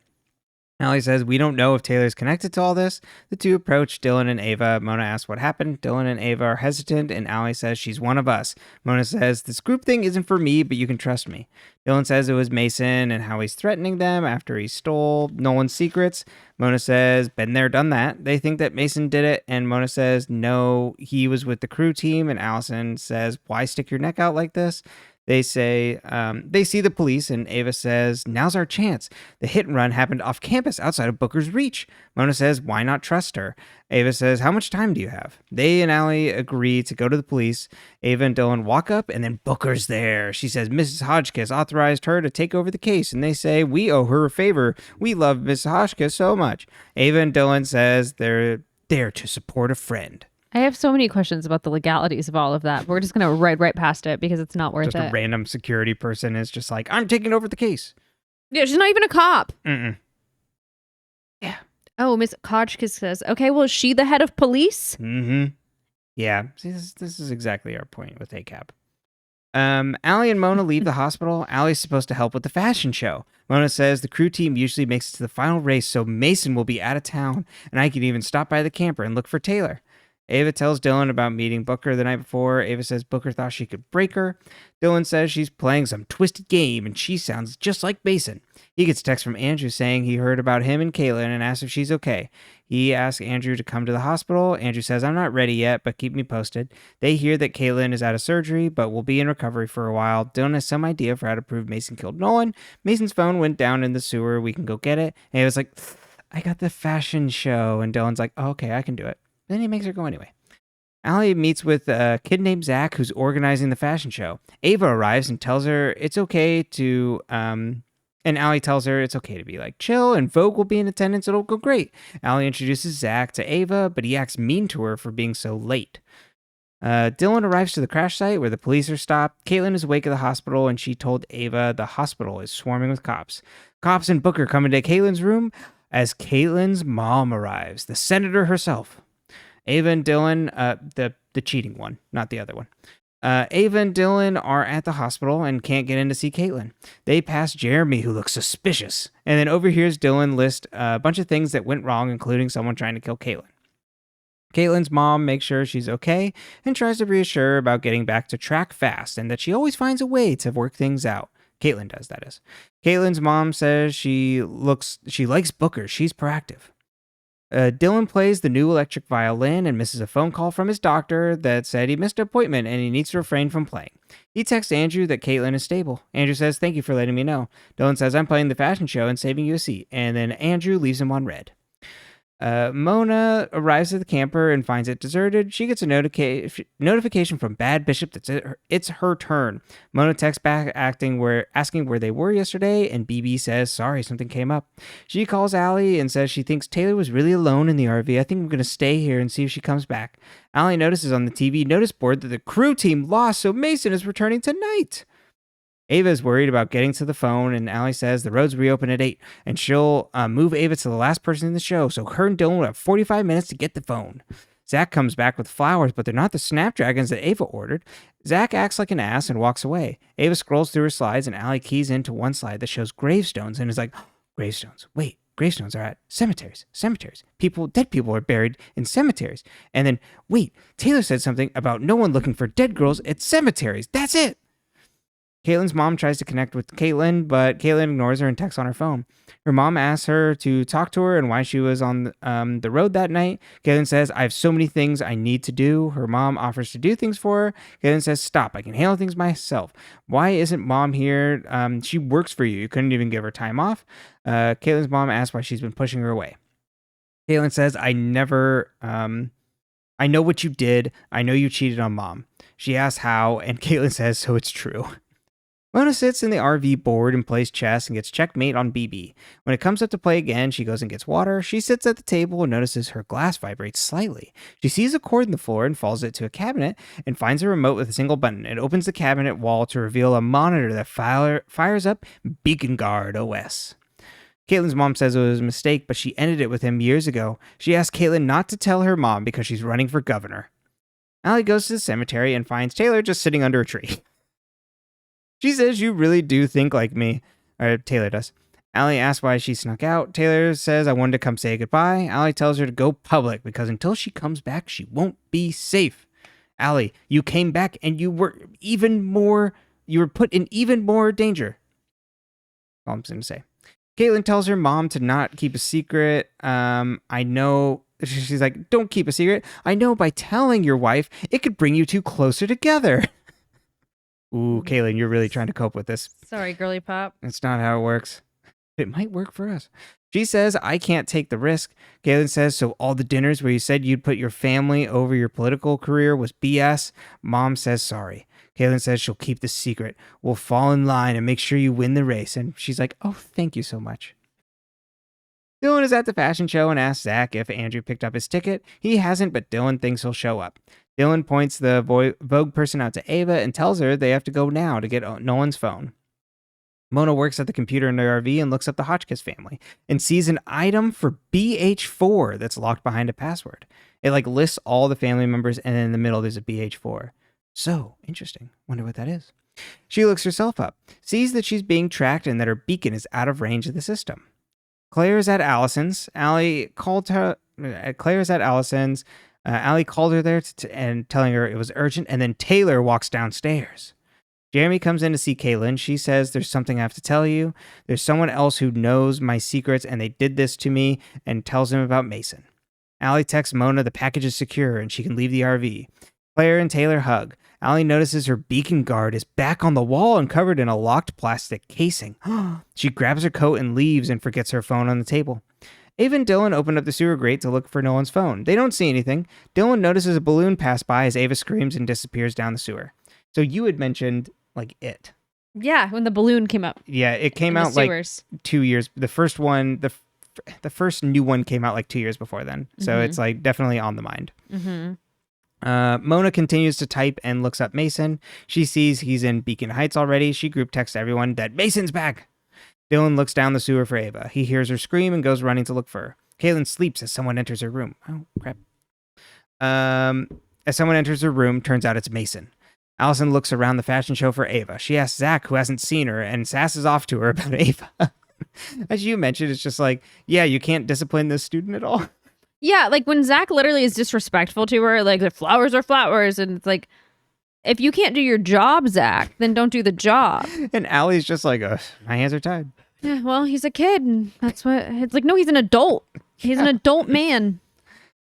Allie says, we don't know if Taylor's connected to all this. The two approach Dylan and Ava. Mona asks what happened. Dylan and Ava are hesitant, and Allie says she's one of us. Mona says, this group thing isn't for me, but you can trust me. Dylan says it was Mason and how he's threatening them after he stole Nolan's secrets. Mona says, been there, done that. They think that Mason did it, and Mona says, no, he was with the crew team, and Allison says, why stick your neck out like this? They say they see the police, and Ava says, now's our chance. The hit and run happened off campus outside of Booker's reach. Mona says, why not trust her? Ava says, how much time do you have? They and Allie agree to go to the police. Ava and Dylan walk up, and then Booker's there. She says Mrs. Hodgkiss authorized her to take over the case, and they say, we owe her a favor. We love Mrs. Hodgkiss so much. Ava and Dylan says they're there to support a friend. I have so many questions about the legalities of all of that. We're just going to ride right past it because it's not worth just it. A random security person is just like, I'm taking over the case. Yeah, she's not even a cop. Mm-mm. Yeah. Oh, Miss Hodgkiss says, okay, well, is she the head of police? Mm-hmm. Yeah, see, this is exactly our point with ACAB. Allie and Mona leave the hospital. Allie's supposed to help with the fashion show. Mona says the crew team usually makes it to the final race, so Mason will be out of town, and I can even stop by the camper and look for Taylor. Ava tells Dylan about meeting Booker the night before. Ava says Booker thought she could break her. Dylan says she's playing some twisted game, and she sounds just like Mason. He gets a text from Andrew saying he heard about him and Kaylin and asks if she's okay. He asks Andrew to come to the hospital. Andrew says, I'm not ready yet, but keep me posted. They hear that Kaylin is out of surgery, but will be in recovery for a while. Dylan has some idea for how to prove Mason killed Nolan. Mason's phone went down in the sewer. We can go get it. And Ava's like, I got the fashion show. And Dylan's like, oh, okay, I can do it. Then he makes her go anyway. Allie meets with a kid named Zach who's organizing the fashion show. Ava arrives and tells her it's okay to, and Allie tells her it's okay to be like chill and Vogue will be in attendance. It'll go great. Allie introduces Zach to Ava, but he acts mean to her for being so late. Dylan arrives to the crash site where the police are stopped. Caitlin is awake at the hospital and she told Ava the hospital is swarming with cops. Cops and Booker come into Caitlin's room as Caitlin's mom arrives, the senator herself. Ava and Dylan, the cheating one, not the other one. Ava and Dylan are at the hospital and can't get in to see Caitlin. They pass Jeremy, who looks suspicious, and then overhears Dylan list a bunch of things that went wrong, including someone trying to kill Caitlin. Caitlin's mom makes sure she's okay and tries to reassure her about getting back to track fast and that she always finds a way to work things out. Caitlin does, that is. Caitlin's mom says she likes Booker. She's proactive. Dylan plays the new electric violin and misses a phone call from his doctor that said he missed an appointment and he needs to refrain from playing. He texts Andrew that Caitlin is stable. Andrew says, "Thank you for letting me know." Dylan says, "I'm playing the fashion show and saving you a seat." And then Andrew leaves him on red. Mona arrives at the camper and finds it deserted. She gets a notification from Bad Bishop that it's her turn. Mona texts back asking where they were yesterday, and BB says, "Sorry, something came up." She calls Allie and says she thinks Taylor was really alone in the RV. "I think I'm going to stay here and see if she comes back." Allie notices on the TV notice board that the crew team lost, so Mason is returning tonight. Ava is worried about getting to the phone, and Allie says the roads reopen at 8, and she'll move Ava to the last person in the show, so her and Dylan will have 45 minutes to get the phone. Zach comes back with flowers, but they're not the snapdragons that Ava ordered. Zach acts like an ass and walks away. Ava scrolls through her slides, and Allie keys into one slide that shows gravestones, and is like, "Gravestones, wait. Gravestones are at cemeteries. Dead people are buried in cemeteries." And then, wait, Taylor said something about no one looking for dead girls at cemeteries. That's it. Caitlin's mom tries to connect with Caitlin, but Caitlin ignores her and texts on her phone. Her mom asks her to talk to her and why she was on the road that night. Caitlin says, "I have so many things I need to do." Her mom offers to do things for her. Caitlin says, "Stop, I can handle things myself." "Why isn't mom here? She works for you. You couldn't even give her time off." Caitlin's mom asks why she's been pushing her away. Caitlin says, I know what you did. I know you cheated on mom." She asks how, and Caitlin says, "So it's true." Mona sits in the RV bored and plays chess and gets checkmate on BB. When it comes up to play again, she goes and gets water. She sits at the table and notices her glass vibrates slightly. She sees a cord in the floor and falls it to a cabinet and finds a remote with a single button. It opens the cabinet wall to reveal a monitor that fires up Beacon Guard OS. Caitlin's mom says it was a mistake, but she ended it with him years ago. She asked Caitlin not to tell her mom because she's running for governor. Allie goes to the cemetery and finds Taylor just sitting under a tree. She says, "You really do think like me." Or Taylor does. Allie asks why she snuck out. Taylor says, "I wanted to come say goodbye." Allie tells her to go public because until she comes back, she won't be safe. "Allie, you came back and you were put in even more danger." All I'm going to say. Caitlin tells her mom to not keep a secret. I know. She's like, "Don't keep a secret. I know by telling your wife, it could bring you two closer together." Ooh, Caitlin, you're really trying to cope with this. Sorry, girly pop. That's not how it works. It might work for us. She says, "I can't take the risk." Caitlin says, "So all the dinners where you said you'd put your family over your political career was BS." Mom says sorry. Caitlin says she'll keep the secret. "We'll fall in line and make sure you win the race." And she's like, "Oh, thank you so much." Dylan is at the fashion show and asks Zach if Andrew picked up his ticket. He hasn't, but Dylan thinks he'll show up. Dylan points the Vogue person out to Ava and tells her they have to go now to get Nolan's phone. Mona works at the computer in the RV and looks up the Hotchkiss family and sees an item for BH4 that's locked behind a password. It lists all the family members, and then in the middle there's a BH4. So interesting. Wonder what that is. She looks herself up, sees that she's being tracked and that her beacon is out of range of the system. Claire is at Allison's. Allie called her. Claire is at Allison's. Allie called her there and telling her it was urgent, and then Taylor walks downstairs. Jeremy comes in to see Caitlin. She says, "There's something I have to tell you. There's someone else who knows my secrets, and they did this to me," and tells him about Mason. Allie texts Mona the package is secure and she can leave the RV. Claire and Taylor hug. Allie notices her beacon guard is back on the wall and covered in a locked plastic casing. She grabs her coat and leaves and forgets her phone on the table. Ava and Dylan open up the sewer grate to look for Nolan's phone. They don't see anything. Dylan notices a balloon pass by as Ava screams and disappears down the sewer. So you had mentioned, it. Yeah, when the balloon came up. Yeah, it came out 2 years. The first one, the first new one came out 2 years before then. So it's definitely on the mind. Mm-hmm. Mona continues to type and looks up Mason. She sees he's in Beacon Heights already. She group texts everyone that Mason's back. Dylan looks down the sewer for Ava. He hears her scream and goes running to look for her. Caitlin sleeps as someone enters her room. Oh, crap. As someone enters her room, turns out it's Mason. Allison looks around the fashion show for Ava. She asks Zach, who hasn't seen her, and sasses off to her about Ava. As you mentioned, it's just yeah, you can't discipline this student at all. Yeah, when Zach literally is disrespectful to her, the flowers are flowers, and it's if you can't do your job, Zach, then don't do the job. And Allie's just my hands are tied. Yeah, well, he's a kid, and that's what it's no, he's an adult. He's an adult man.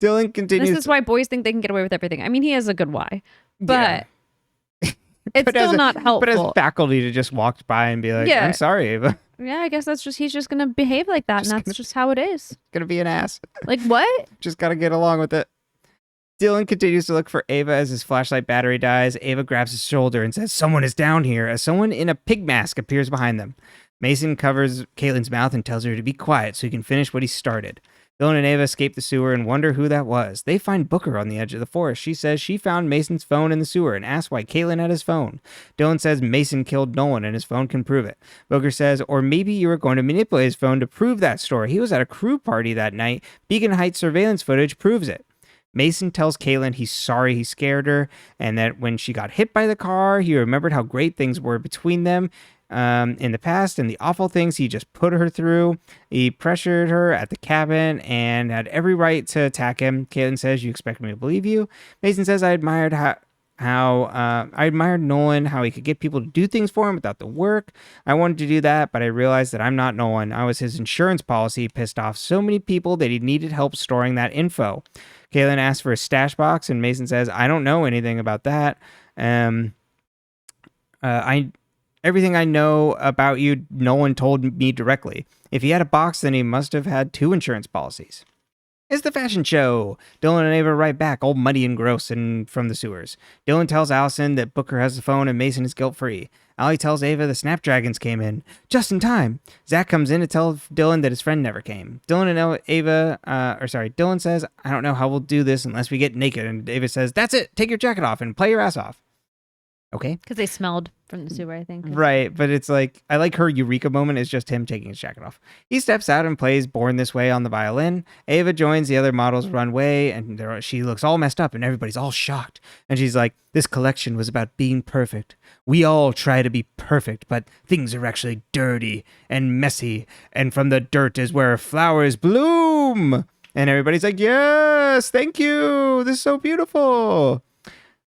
Dylan continues. This is why boys think they can get away with everything. I mean, he has a good why, but it's still not helpful. But as faculty to just walk by and be like, Yeah. I'm sorry, Ava. Yeah, I guess he's just gonna behave like that, and that's just how it is. Gonna be an ass. Like what? Just gotta get along with it. Dylan continues to look for Ava as his flashlight battery dies. Ava grabs his shoulder and says, someone is down here, as someone in a pig mask appears behind them. Mason covers Caitlin's mouth and tells her to be quiet so he can finish what he started. Dylan and Ava escape the sewer and wonder who that was. They find Booker on the edge of the forest. She says she found Mason's phone in the sewer and asks why Caitlin had his phone. Dylan says Mason killed Nolan and his phone can prove it. Booker says, or maybe you were going to manipulate his phone to prove that story. He was at a crew party that night. Beacon Heights surveillance footage proves it. Mason tells Caitlin he's sorry he scared her and that when she got hit by the car, he remembered how great things were between them in the past and the awful things he just put her through. He pressured her at the cabin and had every right to attack him. Caitlin says, you expect me to believe you? Mason says, I admired I admired Nolan, how he could get people to do things for him without the work. I wanted to do that, but I realized that I'm not Nolan. I was his insurance policy, pissed off so many people that he needed help storing that info. Caitlin asks for a stash box, and Mason says, I don't know anything about that. Everything I know about you, Nolan told me directly. If he had a box, then he must have had 2 insurance policies. It's the fashion show. Dylan and Ava are right back, all muddy and gross and from the sewers. Dylan tells Allison that Booker has the phone and Mason is guilt-free. Allie tells Ava the Snapdragons came in. Just in time. Zach comes in to tell Dylan that his friend never came. Dylan says, I don't know how we'll do this unless we get naked. And Ava says, that's it. Take your jacket off and play your ass off. Okay. Because they smelled from the sewer, I think. Right, but it's like, I like her eureka moment is just him taking his jacket off. He steps out and plays Born This Way on the violin. Ava joins the other models runway, and she looks all messed up, and everybody's all shocked. And she's like, this collection was about being perfect. We all try to be perfect, but things are actually dirty and messy, and from the dirt is where flowers bloom. And everybody's like, yes, thank you. This is so beautiful.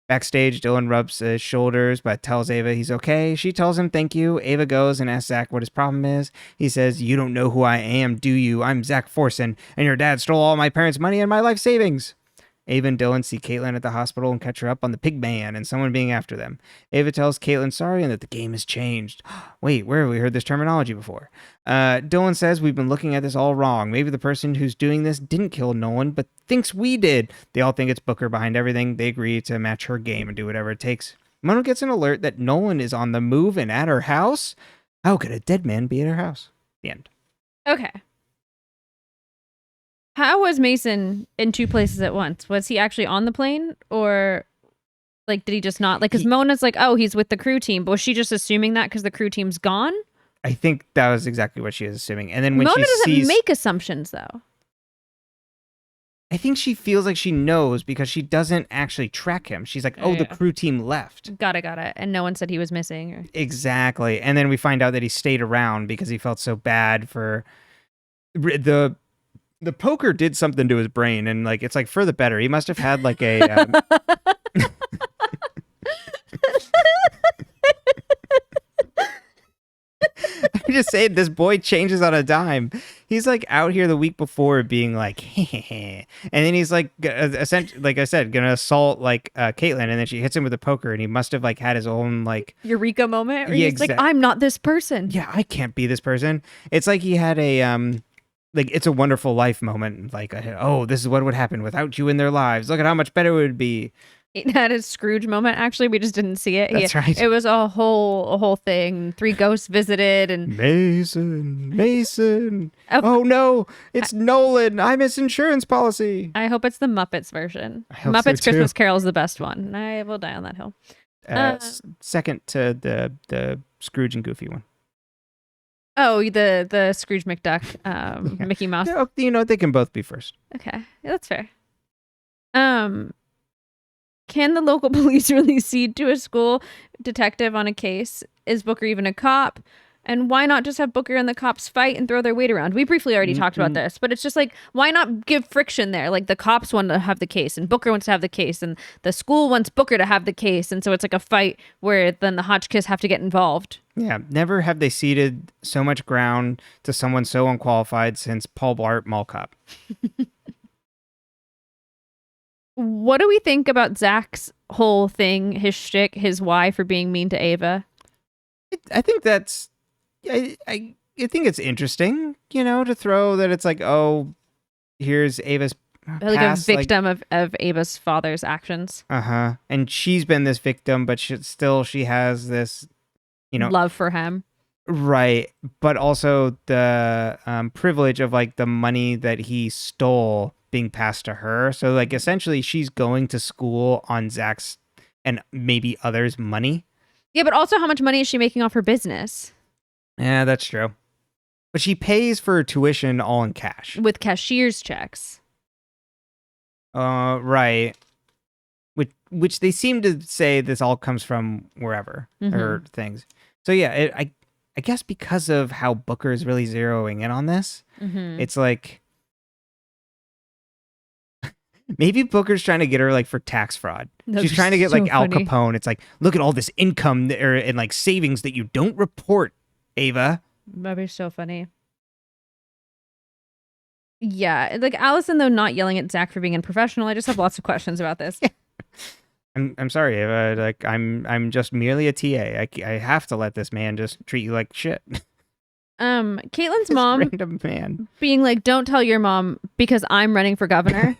Backstage, Dylan rubs his shoulders but tells Ava he's okay. She tells him thank you. Ava goes and asks Zach what his problem is. He says, you don't know who I am, do you? I'm Zach Forsen, and your dad stole all my parents' money and my life savings. Ava and Dylan see Caitlin at the hospital and catch her up on the pig man and someone being after them. Ava tells Caitlin sorry and that the game has changed. Wait, where have we heard this terminology before? Dylan says we've been looking at this all wrong. Maybe the person who's doing this didn't kill Nolan, but thinks we did. They all think it's Booker behind everything. They agree to match her game and do whatever it takes. Mona gets an alert that Nolan is on the move and at her house. How could a dead man be at her house? The end. Okay. How was Mason in 2 places at once? Was he actually on the plane, or like did he just not like? Because Mona's like, oh, he's with the crew team, but was she just assuming that because the crew team's gone? I think that was exactly what she was assuming. And then when Mona she doesn't make assumptions though. I think she feels like she knows because she doesn't actually track him. She's like, oh, the crew team left. Got it. And no one said he was missing. Or... Exactly. And then we find out that he stayed around because he felt so bad for the poker did something to his brain, and like it's like for the better. He must have had like a. I'm just saying, this boy changes on a dime. He's like out here the week before being like, and then he's like, essentially, like I said, gonna assault like Caitlin, and then she hits him with a poker, and he must have like had his own like eureka moment. Where he's like, I'm not this person. Yeah, I can't be this person. It's like he had a like It's a Wonderful Life moment. Like, oh, this is what would happen without you in their lives. Look at how much better it would be. It had a Scrooge moment. Actually, we just didn't see it. That's right. It was a whole thing. 3 ghosts visited and Mason. Oh no, it's Nolan. I'm his insurance policy. I hope it's the Muppets version. I hope Muppets so too. Christmas Carol is the best one. I will die on that hill. Second to the Scrooge and Goofy one. Oh, the Scrooge McDuck, Mickey Mouse. Yeah, you know, they can both be first. Okay, yeah, that's fair. Can the local police really cede to a school detective on a case? Is Booker even a cop? And why not just have Booker and the cops fight and throw their weight around? We briefly already talked about this, but it's just like, why not give friction there? Like the cops want to have the case and Booker wants to have the case and the school wants Booker to have the case. And so it's like a fight where then the Hotchkiss have to get involved. Yeah, never have they ceded so much ground to someone so unqualified since Paul Blart Mall Cop. What do we think about Zach's whole thing, his shtick, his why for being mean to Ava? I think that's... I think it's interesting, to throw that it's like, oh, here's Ava's like past, a victim of Ava's father's actions. And she's been this victim, but she has this, love for him. Right. But also the privilege of like the money that he stole being passed to her. So like essentially she's going to school on Zach's and maybe others' money. Yeah, but also how much money is she making off her business? Yeah, that's true. But she pays for tuition all in cash. With cashier's checks. Right. Which they seem to say this all comes from wherever or things. So yeah, I guess because of how Booker is really zeroing in on this, it's like maybe Booker's trying to get her like for tax fraud. She's trying to get like Al Capone. It's like, look at all this income and like savings that you don't report, Ava. That'd be so funny. Yeah, like Allison though not yelling at Zach for being unprofessional. I just have lots of questions about this. I'm sorry, Ava. Like I'm just merely a TA. I have to let this man just treat you like shit. Caitlin's mom random man being like, don't tell your mom because I'm running for governor.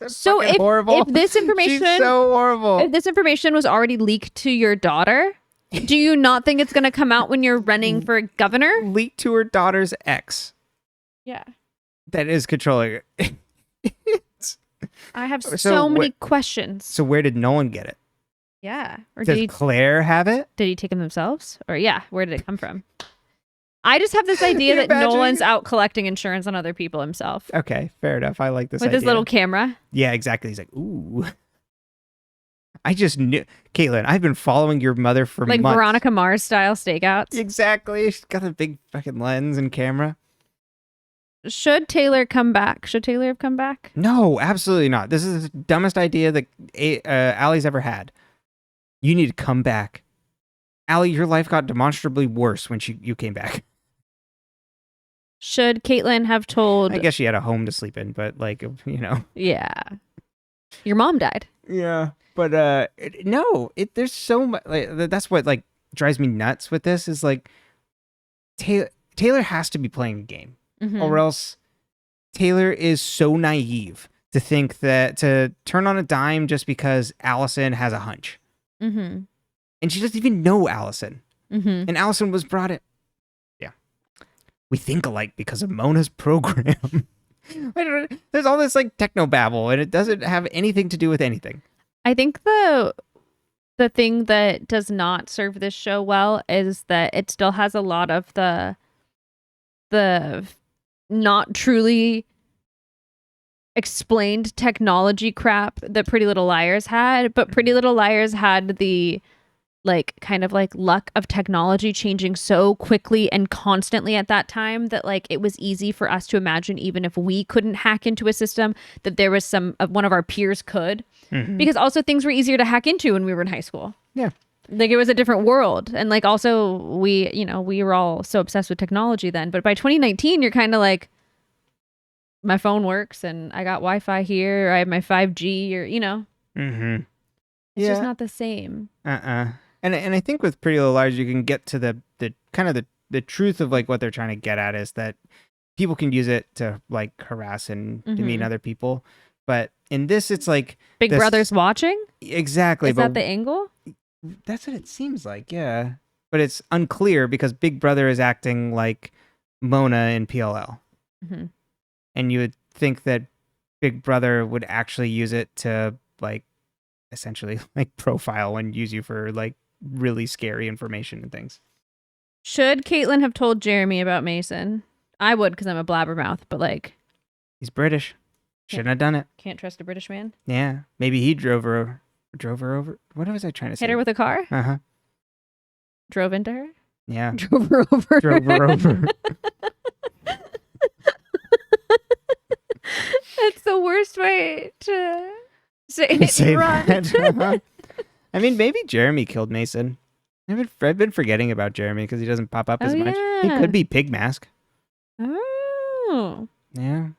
So if this information, she's so horrible. If this information was already leaked to your daughter, do you not think it's going to come out when you're running for governor? Leaked to her daughter's ex. Yeah. That is controlling her. I have so many questions. So where did Nolan get it? Yeah. Or did Claire have it? Did he take them themselves? Or where did it come from? I just have this idea that Nolan's out collecting insurance on other people himself. Okay, fair enough. I like this with idea. his little camera. Yeah, exactly. He's like, ooh. I just knew, Caitlin, I've been following your mother for months. Like Veronica Mars style stakeouts. Exactly. She's got a big fucking lens and camera. Should Taylor come back? Should Taylor have come back? No, absolutely not. This is the dumbest idea that Allie's ever had. You need to come back. Allie, your life got demonstrably worse when you came back. Should Caitlin have told... I guess she had a home to sleep in, but Yeah. Your mom died. Yeah. But there's so much... that's what drives me nuts with this is like... Taylor has to be playing a game. Or else Taylor is so naive to think that... to turn on a dime just because Allison has a hunch. And she doesn't even know Allison. And Allison was brought in... We think alike because of Mona's program. There's all this techno babble and it doesn't have anything to do with anything. I think the thing that does not serve this show well is that it still has a lot of the not truly explained technology crap that Pretty Little Liars had, but Pretty Little Liars had the luck of technology changing so quickly and constantly at that time that it was easy for us to imagine, even if we couldn't hack into a system, that there was one of our peers could, because also things were easier to hack into when we were in high school. Yeah. It was a different world. And also we were all so obsessed with technology then, but by 2019, you're kind of my phone works and I got Wi-Fi here, or I have my 5G or, it's just not the same. And I think with Pretty Little Liars, you can get to the kind of the truth of what they're trying to get at is that people can use it to harass and demean other people. But in this, it's Big Brother's watching? Exactly. Is that the angle? That's what it seems like, yeah. But it's unclear because Big Brother is acting like Mona in PLL. And you would think that Big Brother would actually use it to essentially profile and use you for really scary information and things. Should Caitlin have told Jeremy about Mason? I would, because I'm a blabbermouth, but he's British. Shouldn't have done it. Can't trust a British man. Yeah. Maybe he drove her over. What was I trying to say? Hit her with a car? Uh-huh. Drove into her? Yeah. Drove her over. Drove her over. That's the worst way to say it. Say Run. that. I mean, maybe Jeremy killed Mason. I've been forgetting about Jeremy because he doesn't pop up as much. He Yeah. could be Pig Mask. Oh. Yeah.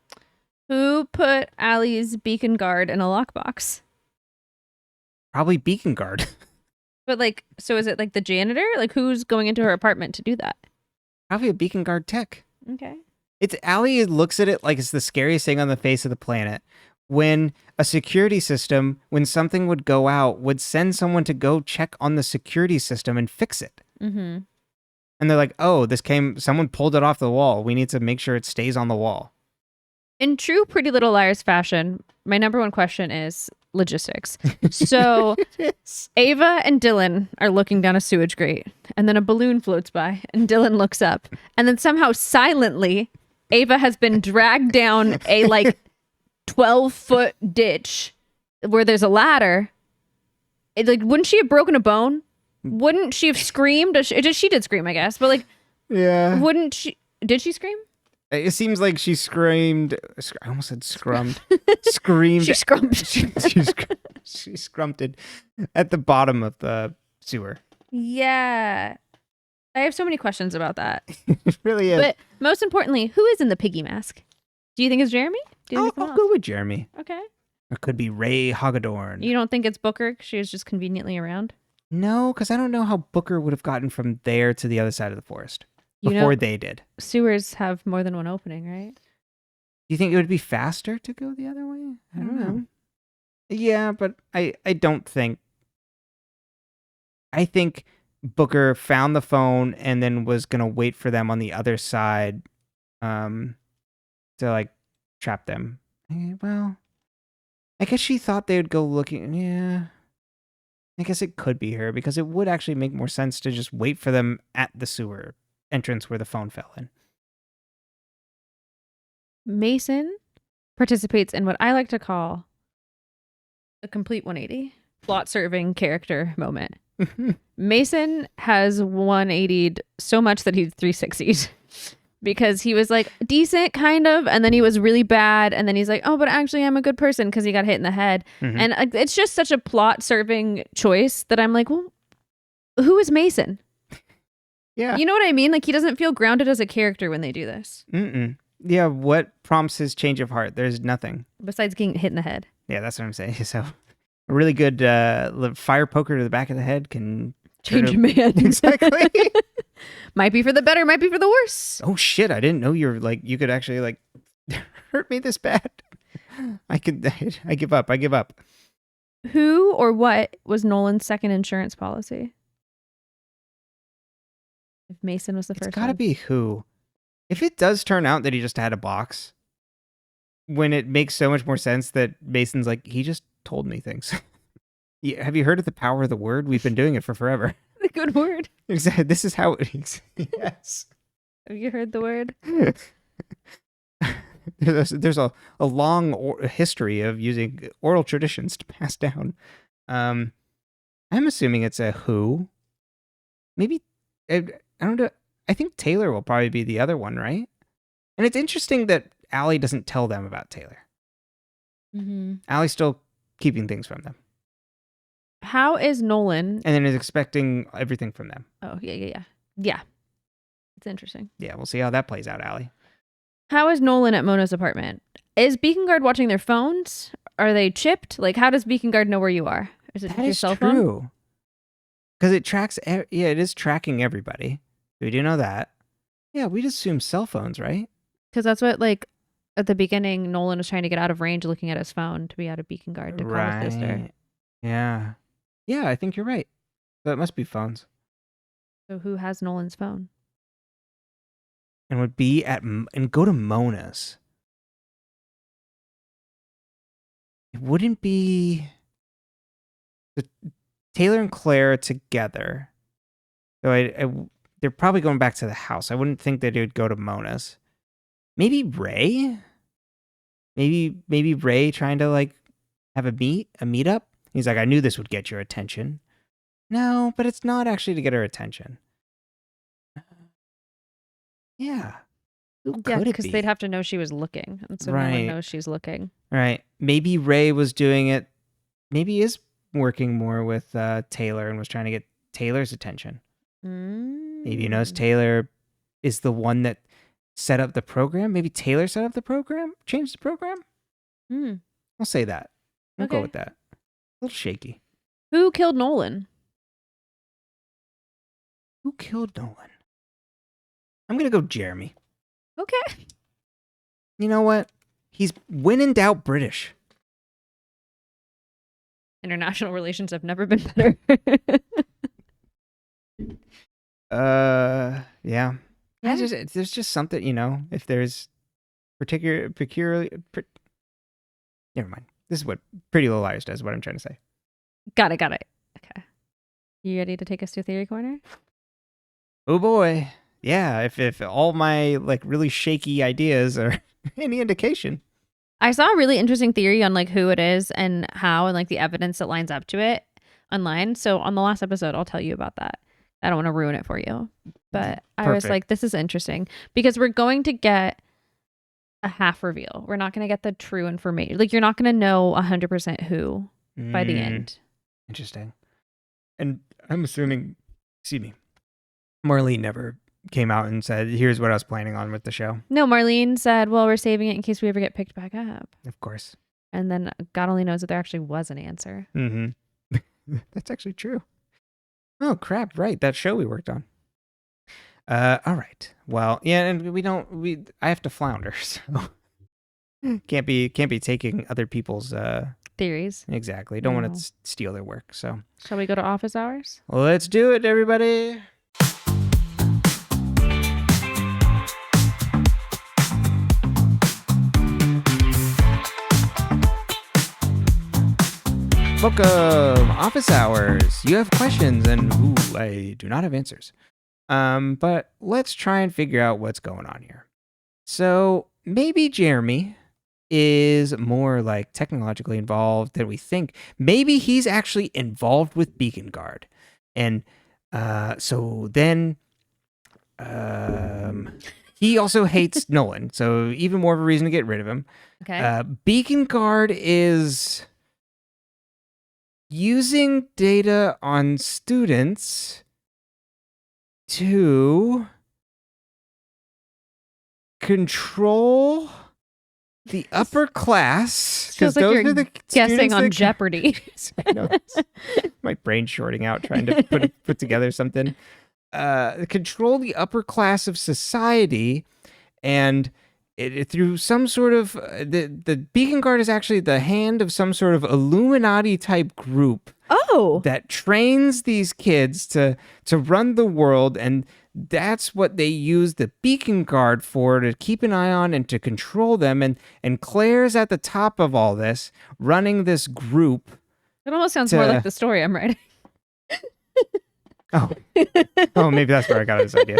Who put Allie's beacon guard in a lockbox? Probably Beacon Guard. But like, so is it like the janitor? Like, who's going into her apartment to do that? Probably a Beacon Guard tech. Okay. It's Allie looks at it like it's the scariest thing on the face of the planet. When a security system, when something would go out, would send someone to go check on the security system and fix it. Mm-hmm. And they're like, oh, someone pulled it off the wall. We need to make sure it stays on the wall. In true Pretty Little Liars fashion, my number one question is logistics. So Ava and Dylan are looking down a sewage grate, and then a balloon floats by, and Dylan looks up, and then somehow silently, Ava has been dragged down a like 12-foot ditch where there's a ladder. Like, wouldn't she have broken a bone? Wouldn't she have screamed? She did scream, I guess, but like, yeah. wouldn't she? Did she scream? It seems like she screamed. I almost said scrummed. Screamed. She scrumped. She scrumpted at the bottom of the sewer. Yeah. I have so many questions about that. It really is. But most importantly, who is in the piggy mask? Do you think it's Jeremy? Do you think I'll go with Jeremy. Okay. It could be Ray Hagedorn. You don't think it's Booker? She was just conveniently around? No, because I don't know how Booker would have gotten from there to the other side of the forest before they did. Sewers have more than one opening, right? Do you think it would be faster to go the other way? I don't know. Yeah, but I don't think. I think Booker found the phone and then was going to wait for them on the other side to like trap them. Well, I guess she thought they would go looking. Yeah. I guess it could be her because it would actually make more sense to just wait for them at the sewer entrance where the phone fell in. Mason participates in what I like to call a complete 180 plot serving character moment. Mason has 180'd so much that he 360'd because he was like decent kind of, and then he was really bad, and then he's like, oh, but actually I'm a good person because he got hit in the head. And it's just such a plot serving choice that I'm like, well, who is Mason? Yeah. You know what I mean? Like, he doesn't feel grounded as a character when they do this. Yeah, what prompts his change of heart? There's nothing. Besides getting hit in the head. Yeah, that's what I'm saying. So a really good fire poker to the back of the head can change a man. Exactly. Might be for the better, might be for the worse. Oh shit, I didn't know you could actually like hurt me this bad. I give up. Who or what was Nolan's second insurance policy? If Mason was the first It's gotta one. be who. If it does turn out that he just had a box, when it makes so much more sense that Mason's like, he just told me things. Have you heard of the power of the word? We've been doing it for forever. The good word. Exactly. This is how it. Yes. Have you heard the word? There's a long history of using oral traditions to pass down. I'm assuming it's a who. Maybe I don't know. I think Taylor will probably be the other one, right? And it's interesting that Allie doesn't tell them about Taylor. Allie's still keeping things from them. How is Nolan? And then is expecting everything from them. Oh, yeah. It's interesting. Yeah, we'll see how that plays out, Allie. How is Nolan at Mona's apartment? Is Beacon Guard watching their phones? Are they chipped? Like, how does Beacon Guard know where you are? Is it your cell phone? True. Because it tracks, it is tracking everybody. We do know that. Yeah, we'd assume cell phones, right? Because that's what, like, at the beginning, Nolan was trying to get out of range looking at his phone to be out of Beacon Guard to call his sister. Yeah. Yeah, I think you're right. So it must be phones. So who has Nolan's phone? And would be and go to Mona's. It wouldn't be Taylor and Claire together. So they're probably going back to the house. I wouldn't think that it would go to Mona's. Maybe Ray? Maybe Ray trying to like have a meetup? He's like, I knew this would get your attention. No, but it's not actually to get her attention. Yeah. Who Yeah, could it because be? they'd have to know she was looking, and so no one Right. knows she's looking. Right. Maybe Ray was doing it. Maybe he is working more with Taylor and was trying to get Taylor's attention. Maybe he knows Taylor is the one that set up the program. Maybe Taylor set up the program, changed the program. I'll say that. We'll go Okay. with that. A little shaky. Who killed Nolan? Who killed Nolan? I'm going to go Jeremy. Okay. You know what? He's when in doubt British. International relations have never been better. Yeah. There's just something, if there's never mind. This is what Pretty Little Liars does, what I'm trying to say. Got it. Okay. You ready to take us to Theory Corner? Oh boy. Yeah, if all my really shaky ideas are any indication. I saw a really interesting theory on who it is and how and the evidence that lines up to it online. So on the last episode, I'll tell you about that. I don't want to ruin it for you. But I was like, this is interesting because we're going to get a half reveal. We're not going to get the true information. You're not going to know 100% who by the end. Interesting. And I'm assuming, Marlene never came out and said, here's what I was planning on with the show. No, Marlene said, well, we're saving it in case we ever get picked back up. Of course. And then God only knows that there actually was an answer. Mm-hmm. That's actually true. Oh, crap. Right. That show we worked on. All right. Well, yeah, and I have to flounder, so can't be taking other people's theories. Exactly. Don't want to steal their work. So shall we go to office hours? Let's do it, everybody. Welcome, office hours. You have questions, and I do not have answers. But let's try and figure out what's going on here. So maybe Jeremy is more technologically involved than we think. Maybe he's actually involved with Beacon Guard, and so then he also hates Nolan. So even more of a reason to get rid of him. Okay. Beacon Guard is using data on students to control the upper class. Feels like you're guessing on Jeopardy. I know. My brain's shorting out trying to put together something. Control the upper class of society, and through some sort of the Beacon Guard is actually the hand of some sort of Illuminati type group. Oh, that trains these kids to run the world, and that's what they use the Beacon Guard for, to keep an eye on and to control them. And Claire's at the top of all this, running this group. It almost sounds more like the story I'm writing. Oh, maybe that's where I got this idea.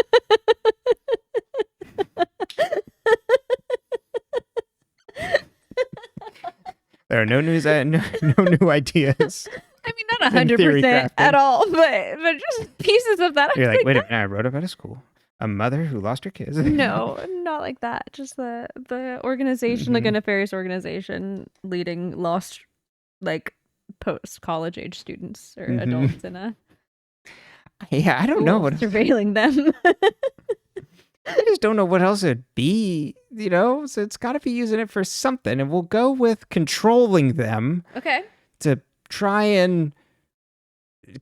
There are no new ideas. I mean, not 100% at all, but just pieces of that. You're like, wait a minute, I wrote about a school. A mother who lost her kids. No, not like that. Just the organization, a nefarious organization leading lost, post-college age students or adults in a... Yeah, I don't know. Surveilling them. I just don't know what else it'd be, so it's got to be using it for something, and we'll go with controlling them. Okay. To try and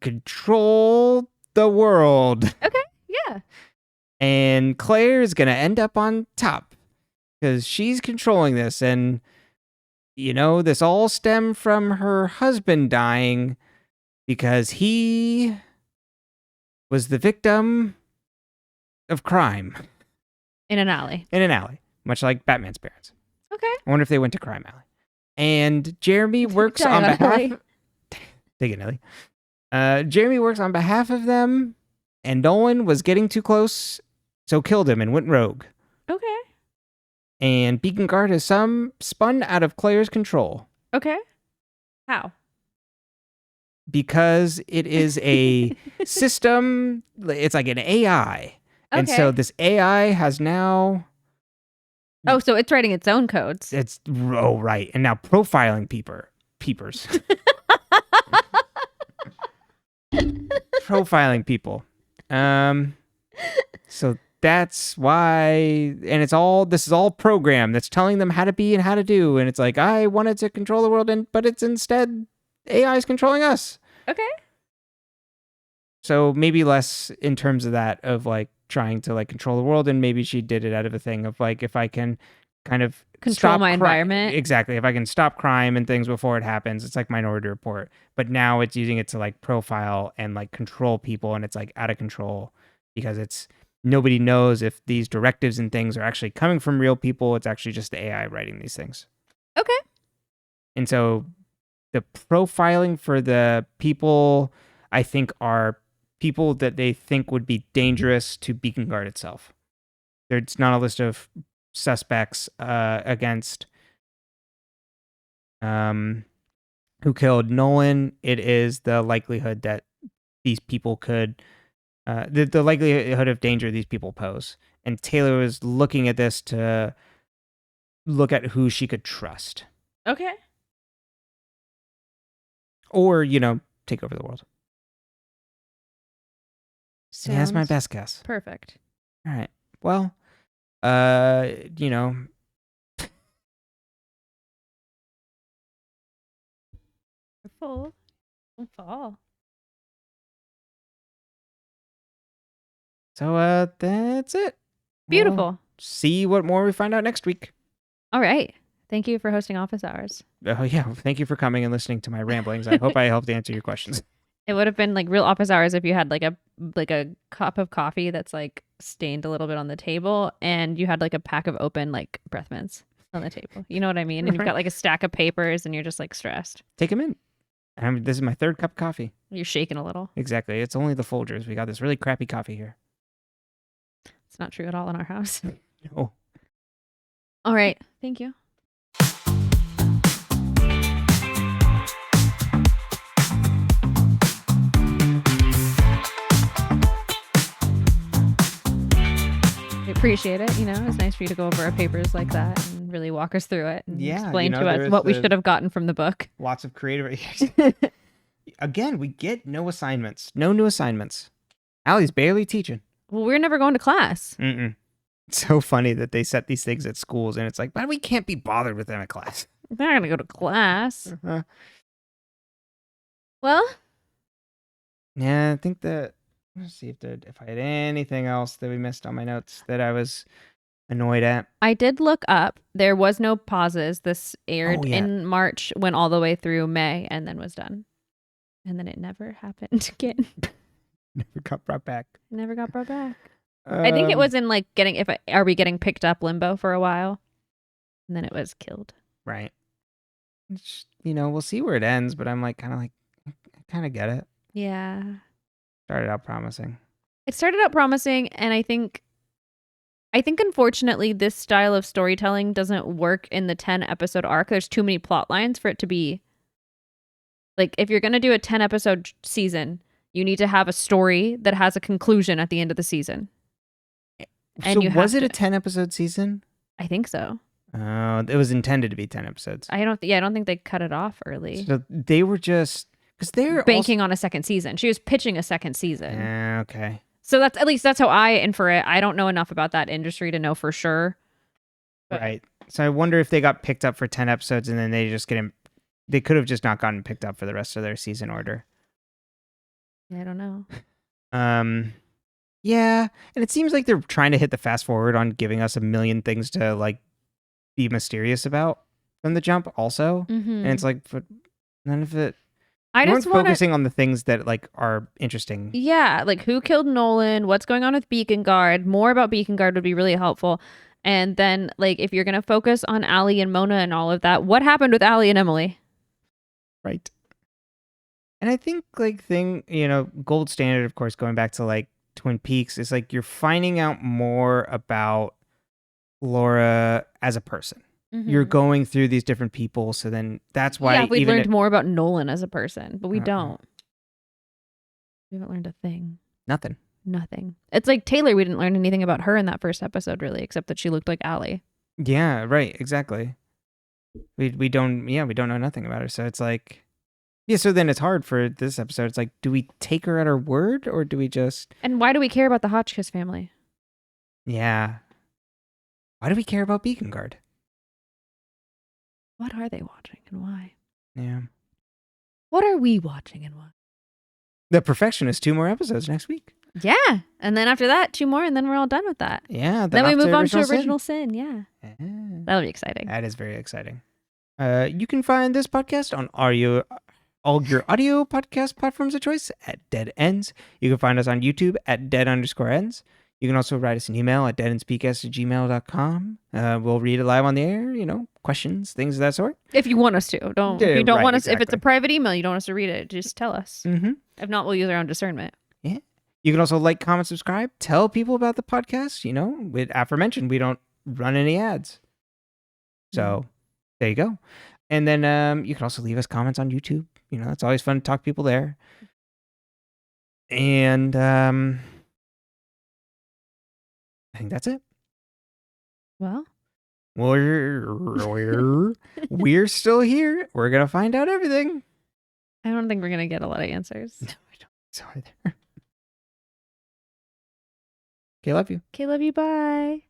control the world. Okay, yeah. And Claire is going to end up on top because she's controlling this, and, this all stemmed from her husband dying because he was the victim of crime. In an alley. Much like Batman's parents. Okay. I wonder if they went to crime alley. And Jeremy works on behalf... Take it, Nelly. Jeremy works on behalf of them, and Nolan was getting too close, so killed him and went rogue. Okay. And Beacon Guard is spun out of Claire's control. Okay. How? Because it is a system, it's like an AI, And so this AI has now... Oh, so it's writing its own codes. Right. And now profiling peepers. Profiling people. So that's why, and this is all program that's telling them how to be and how to do. And it's like, I wanted to control the world, but it's instead AI is controlling us. Okay. So maybe less in terms of that, of like trying to like control the world. And maybe she did it out of a thing of like, if I can kind of control my environment. Exactly. If I can stop crime and things before it happens, it's like Minority Report. But now it's using it to like profile and like control people, and it's like out of control because nobody knows if these directives and things are actually coming from real people. It's actually just the AI writing these things. Okay. And so the profiling for the people, I think, are people that they think would be dangerous to Beacon Guard itself. There's not a list of suspects against who killed Nolan. It is the likelihood that these people could, the likelihood of danger these people pose. And Taylor was looking at this to look at who she could trust. Okay. Or, take over the world. So that's my best guess. Perfect. All right. Well, Full fall. So that's it. Beautiful. We'll see what more we find out next week. All right. Thank you for hosting Office Hours. Oh yeah, thank you for coming and listening to my ramblings. I hope I helped answer your questions. It would have been like real Office Hours if you had like a cup of coffee that's like stained a little bit on the table, and you had like a pack of open like breath mints on the table. You know what I mean? And you've got like a stack of papers, and you're just like stressed. Take them in. This is my third cup of coffee. You're shaking a little. Exactly. It's only the Folgers. We got this really crappy coffee here. It's not true at all in our house. No. All right. Thank you. Appreciate it. It's nice for you to go over our papers like that and really walk us through it and explain to us what we should have gotten from the book. Lots of creative. Again, we get no assignments. No new assignments. Allie's barely teaching. Well, we're never going to class. Mm-mm. It's so funny that they set these things at schools, and it's like, but we can't be bothered with them at class. They're not going to go to class. Uh-huh. Well. Yeah, I think that... Let's see if I had anything else that we missed on my notes that I was annoyed at. I did look up. There was no pauses. This aired in March, went all the way through May, and then was done. And then it never happened again. Never got brought back. Never got brought back. I think it was in like are we getting picked up limbo for a while? And then it was killed. Right. We'll see where it ends, but I'm like, I kind of get it. Yeah. Started out promising. It started out promising, and I think unfortunately this style of storytelling doesn't work in the 10 episode arc. There's too many plot lines for it to be like, if you're going to do a 10 episode season, you need to have a story that has a conclusion at the end of the season. And so was it a 10 episode season? I think so. It was intended to be 10 episodes. I don't think they cut it off early. So they were just... Because they're banking on a second season. She was pitching a second season. Okay. So that's how I infer it. I don't know enough about that industry to know for sure. Right. So I wonder if they got picked up for 10 episodes and then they could have just not gotten picked up for the rest of their season order. Yeah, I don't know. Yeah. And it seems like they're trying to hit the fast forward on giving us a million things to like be mysterious about from the jump also. Mm-hmm. And it's like, but none of it. I just focusing on the things that like are interesting. Yeah, like who killed Nolan, what's going on with Beacon Guard. More about Beacon Guard would be really helpful. And then like if you're going to focus on Allie and Mona and all of that, what happened with Allie and Emily? Right. And I think like gold standard, of course, going back to like Twin Peaks, is like you're finding out more about Laura as a person. Mm-hmm. You're going through these different people, so then that's why we learned more about Nolan as a person, but we don't. We haven't learned a thing. Nothing. nothing. It's like Taylor, we didn't learn anything about her in that first episode really, except that she looked like Allie. Yeah, right, exactly. We don't know nothing about her. So it's like, yeah, so then it's hard for this episode. It's like, do we take her at her word or do we just... And why do we care about the Hotchkiss family? Yeah. Why do we care about Beacon Guard? What are they watching and why? Yeah. What are we watching and why? The Perfectionists, 2 more episodes next week. Yeah. And then after that, 2 more, and then we're all done with that. Yeah. Then we move on to Original Sin. Yeah. Yeah. That'll be exciting. That is very exciting. You can find this podcast on all your audio podcast platforms of choice at Dead Ends. You can find us on YouTube at dead_ends. You can also write us an email at deadendspcast@gmail.com. We'll read it live on the air, questions, things of that sort. If you want us to. If you don't want us, if it's a exactly. private email, you don't want us to read it, just tell us. Mm-hmm. If not, we'll use our own discernment. Yeah. You can also like, comment, subscribe, tell people about the podcast. With aforementioned, we don't run any ads. So there you go. And then you can also leave us comments on YouTube. It's always fun to talk to people there. And I think that's it. Well, we're still here. We're going to find out everything. I don't think we're going to get a lot of answers. No, I don't think so either. Okay, love you. Okay, love you. Bye.